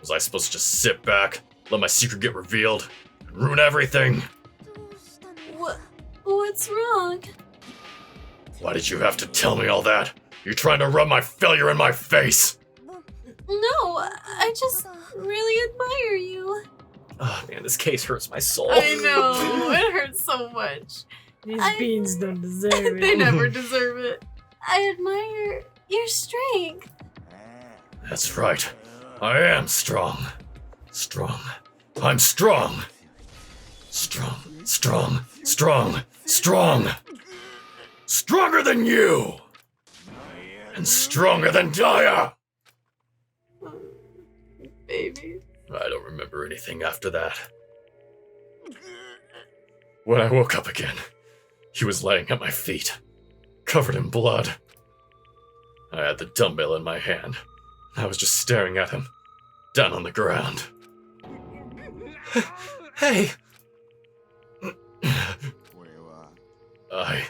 Was I supposed to just sit back, let my secret get revealed, and ruin everything? What's wrong? Why did you have to tell me all that? You're trying to rub my failure in my face! No, I just really admire you. Oh man, this case hurts my soul. I know, it hurts so much. These beans don't deserve it. They never deserve it. I admire your strength. That's right. I am strong. Strong. I'm strong. Strong, strong, strong, strong. Stronger than you! And stronger than Daya! Baby. I don't remember anything after that. When I woke up again, he was laying at my feet, covered in blood. I had the dumbbell in my hand. I was just staring at him, down on the ground. Hey! I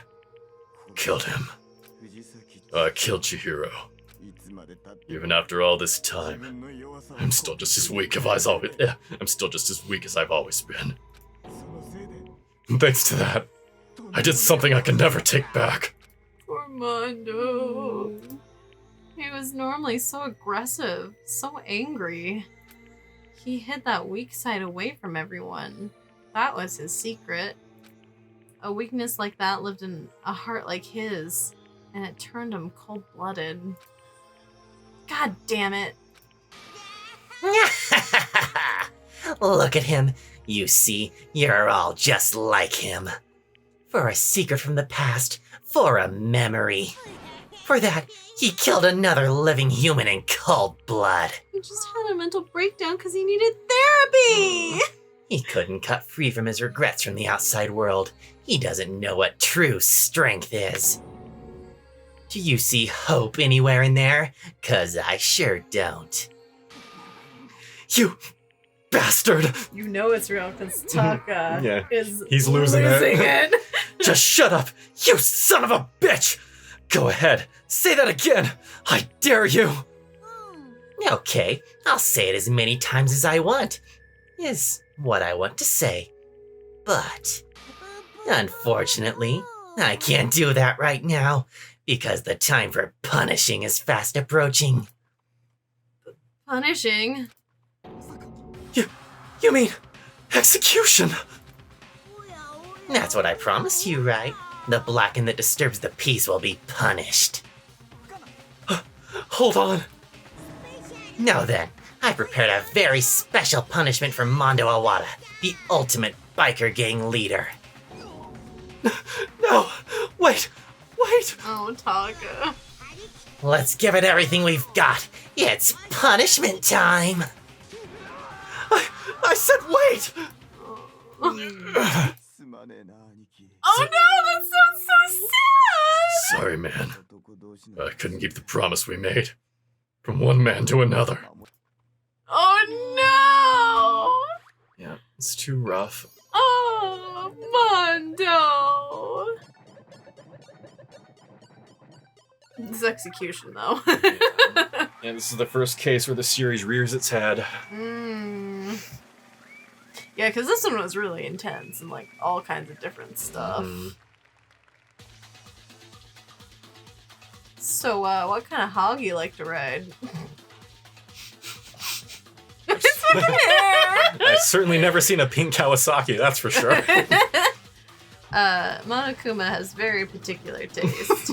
killed him. I killed Chihiro. Even after all this time, I'm still just as weak as I've always been. And thanks to that, I did something I can never take back. Poor Mondo. He was normally so aggressive, so angry. He hid that weak side away from everyone. That was his secret. A weakness like that lived in a heart like his, and it turned him cold-blooded. God damn it. Look at him. You see, you're all just like him. For a secret from the past, for a memory. For that, he killed another living human in cold blood. He just had a mental breakdown because he needed therapy! He couldn't cut free from his regrets from the outside world. He doesn't know what true strength is. Do you see hope anywhere in there? 'Cause I sure don't. You bastard! You know it's real because Taka He's losing it. Just shut up, you son of a bitch! Go ahead, say that again! I dare you! Okay, I'll say it as many times as I want. Is what I want to say. But, unfortunately, I can't do that right now, because the time for punishing is fast approaching. Punishing? You mean execution? That's what I promised you, right? The Blacken that disturbs the peace will be punished. Hold on. Now then, I prepared a very special punishment for Mondo Awada, the ultimate biker gang leader. No, wait! Oh, Taka. Let's give it everything we've got. It's punishment time. I said wait! Oh no, that sounds so sad! Sorry, man. I couldn't keep the promise we made. From one man to another. Oh no! Yeah, it's too rough. Oh, Mondo! This execution, though. Yeah, this is the first case where the series rears its head. Yeah, because this one was really intense and, like, all kinds of different stuff. So, what kind of hog you like to ride? It's fucking hair! I've certainly never seen a pink Kawasaki, that's for sure. Monokuma has very particular taste.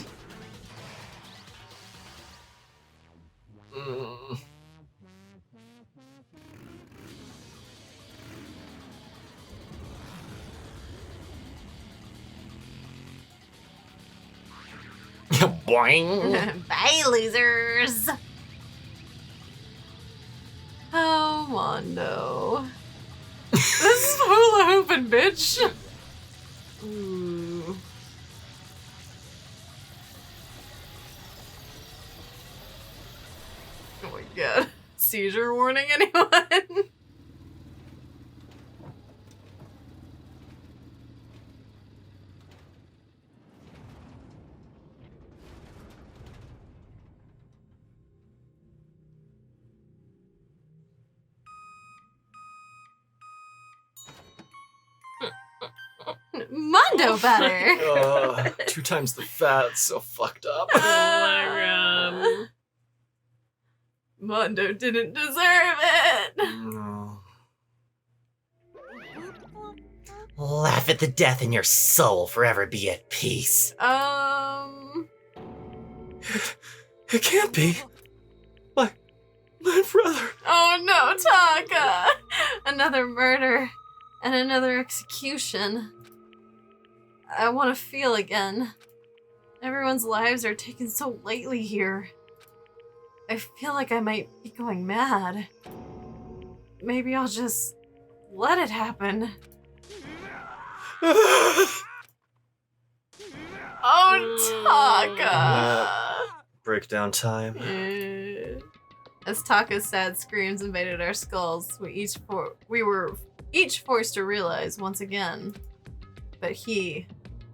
Boing. Bye, losers! Oh, Mondo. This is hula hooping, bitch! Ooh. Oh my god. Seizure warning, anyone? Mondo butter! 2 times the fat, it's so fucked up. Mondo didn't deserve it! No. Laugh at the death and your soul will forever be at peace. It can't be. My brother. Oh no, Taka! Another murder and another execution. I want to feel again. Everyone's lives are taken so lightly here. I feel like I might be going mad. Maybe I'll just let it happen. Oh, Taka! Breakdown time. As Taka's sad screams invaded our skulls, we were each forced to realize once again. But he,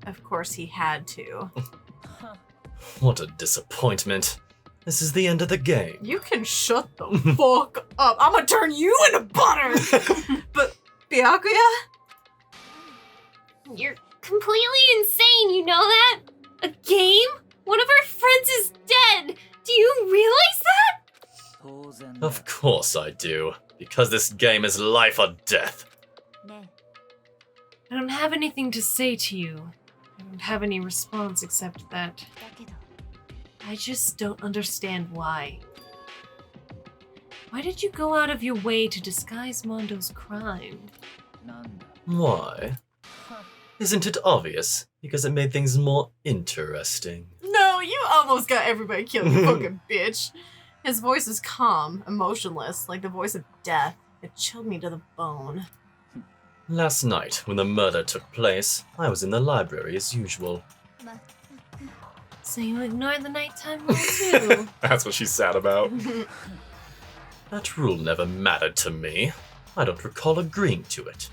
of course he had to. What a disappointment. This is the end of the game. You can shut the fuck up. I'm gonna turn you into butter. But Byakuya? You're completely insane, you know that? A game? One of our friends is dead! Do you realize that? Of course I do. Because this game is life or death. I don't have anything to say to you. I don't have any response except that I just don't understand why. Why did you go out of your way to disguise Mondo's crime? Why? Isn't it obvious? Because it made things more interesting. No, you almost got everybody killed, you fucking bitch. His voice is calm, emotionless, like the voice of death. It chilled me to the bone. Last night, when the murder took place, I was in the library as usual. So you ignored the nighttime rule too? That's what she's sad about. That rule never mattered to me. I don't recall agreeing to it.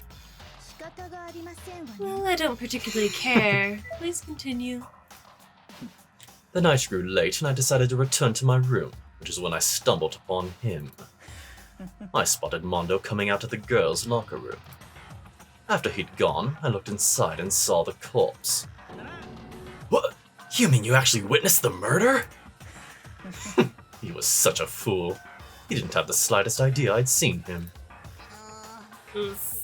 Well, I don't particularly care. Please continue. The night grew late and I decided to return to my room, which is when I stumbled upon him. I spotted Mondo coming out of the girls' locker room. After he'd gone, I looked inside and saw the corpse. What? You mean you actually witnessed the murder? He was such a fool. He didn't have the slightest idea I'd seen him.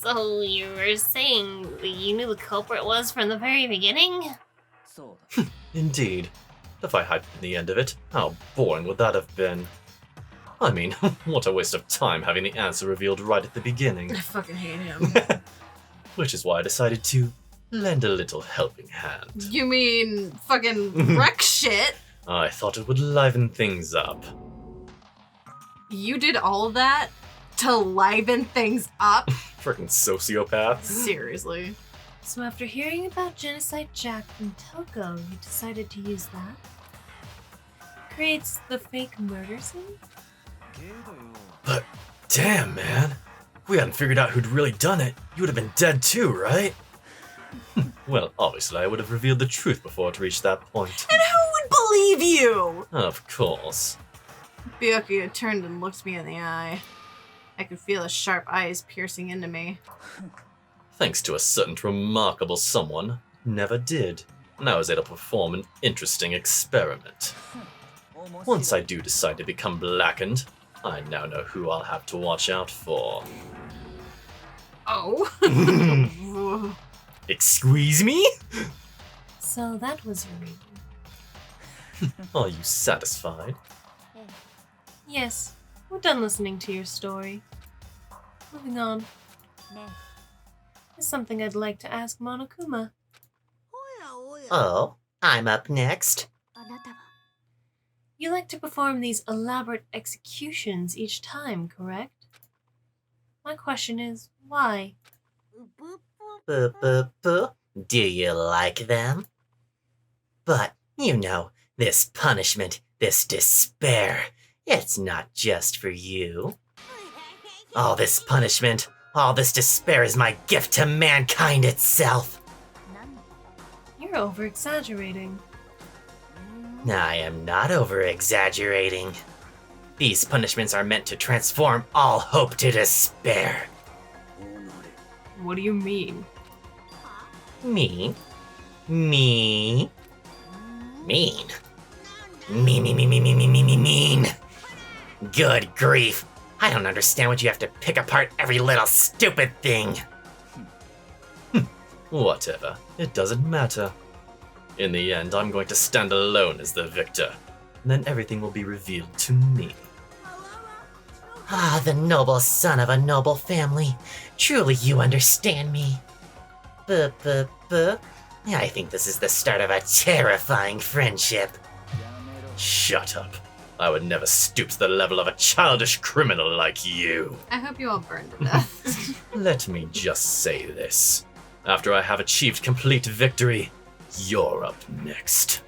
So you were saying that you knew the culprit was from the very beginning? Indeed. If I had the end of it, how boring would that have been? I mean, what a waste of time having the answer revealed right at the beginning. I fucking hate him. Which is why I decided to lend a little helping hand. You mean fucking wreck shit? I thought it would liven things up. You did all of that to liven things up? Frickin' sociopath. Seriously. So after hearing about Genocide Jack from Toko, you decided to use that? Creates the fake murder scene? But damn, man. If we hadn't figured out who'd really done it, you would have been dead too, right? Well, obviously I would have revealed the truth before it reached that point. And who would believe you? Of course. Byakuya turned and looked me in the eye. I could feel his sharp eyes piercing into me. Thanks to a certain remarkable someone, never did. And I was able to perform an interesting experiment. Once I do decide to become blackened, I now know who I'll have to watch out for. Oh. Excuse me? So that was your reason. Are you satisfied? Yes, we're done listening to your story. Moving on. There's something I'd like to ask Monokuma. Oh, I'm up next. You like to perform these elaborate executions each time, correct? My question is, why? Boo, boo, boo. Do you like them? But, you know, this punishment, this despair, it's not just for you. All this punishment, all this despair is my gift to mankind itself. You're over-exaggerating. I am not over-exaggerating. These punishments are meant to transform all hope to despair. What do you mean? Me? Me? Mean? Mean. Good grief. I don't understand what you have to pick apart every little stupid thing. Whatever. It doesn't matter. In the end, I'm going to stand alone as the victor. And then everything will be revealed to me. Ah, the noble son of a noble family. Truly you understand me. I think this is the start of a terrifying friendship. Shut up. I would never stoop to the level of a childish criminal like you. I hope you all burn to death. Let me just say this. After I have achieved complete victory, you're up next.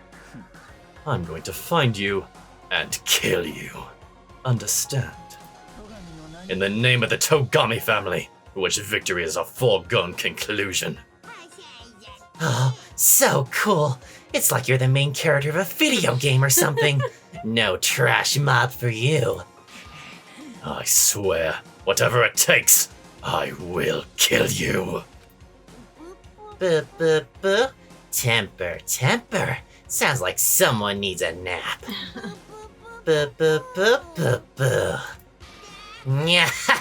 I'm going to find you and kill you. Understand? In the name of the Togami family, for which victory is a foregone conclusion. Oh, so cool. It's like you're the main character of a video game or something. No trash mob for you. I swear, whatever it takes, I will kill you. Buh. Temper. Sounds like someone needs a nap. Buh. Nyah.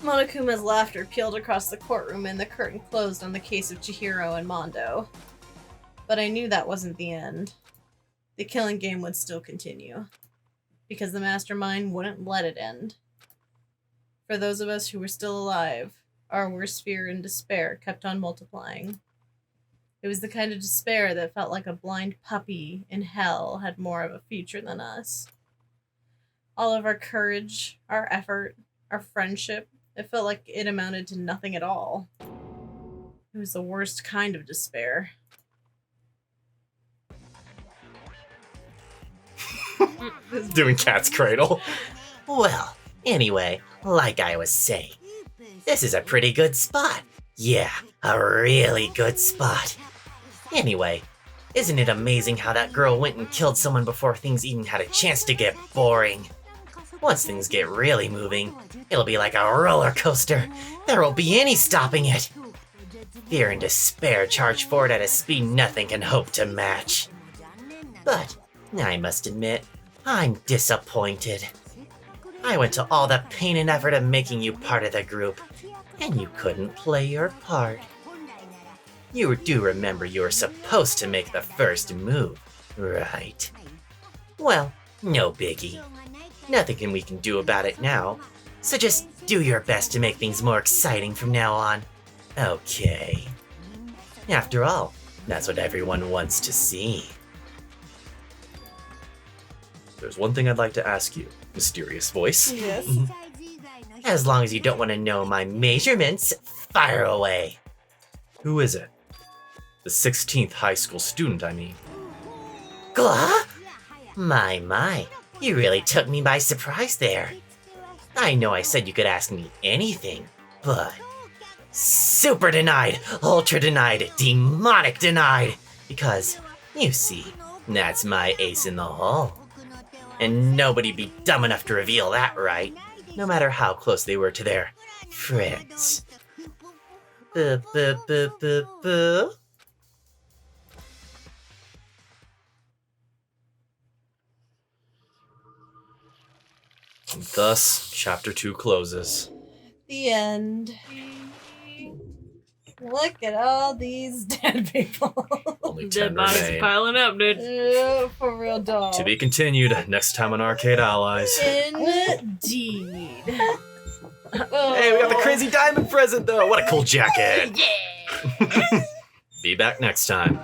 Monokuma's laughter peeled across the courtroom and the curtain closed on the case of Chihiro and Mondo. But I knew that wasn't the end. The killing game would still continue. Because the mastermind wouldn't let it end. For those of us who were still alive, our worst fear and despair kept on multiplying. It was the kind of despair that felt like a blind puppy in hell had more of a future than us. All of our courage, our effort, our friendship, it felt like it amounted to nothing at all. It was the worst kind of despair. Doing Cat's Cradle. Well, anyway, like I was saying, this is a pretty good spot. Yeah, a really good spot. Anyway, isn't it amazing how that girl went and killed someone before things even had a chance to get boring? Once things get really moving, it'll be like a roller coaster. There won't be any stopping it. Fear and despair charge forward at a speed nothing can hope to match. But I must admit, I'm disappointed. I went to all the pain and effort of making you part of the group, and you couldn't play your part. You do remember you were supposed to make the first move, right? Well, no biggie. Nothing we can do about it now, so just do your best to make things more exciting from now on. Okay. After all, that's what everyone wants to see. There's one thing I'd like to ask you, mysterious voice. Yes. As long as you don't want to know my measurements, fire away. Who is it? The 16th high school student, I mean. Glah? My, you really took me by surprise there. I know I said you could ask me anything, but... super denied, ultra denied, demonic denied! Because, you see, that's my ace in the hole. And nobody'd be dumb enough to reveal that, right? No matter how close they were to their friends. Buh. And thus, chapter 2 closes. The end. Look at all these dead people. Only 10 Dead bodies remain. piling up, dude. For real, dog. To be continued next time on Arcade Allies. Indeed. Hey, we got the crazy diamond present though! What a cool jacket! Yeah! Be back next time.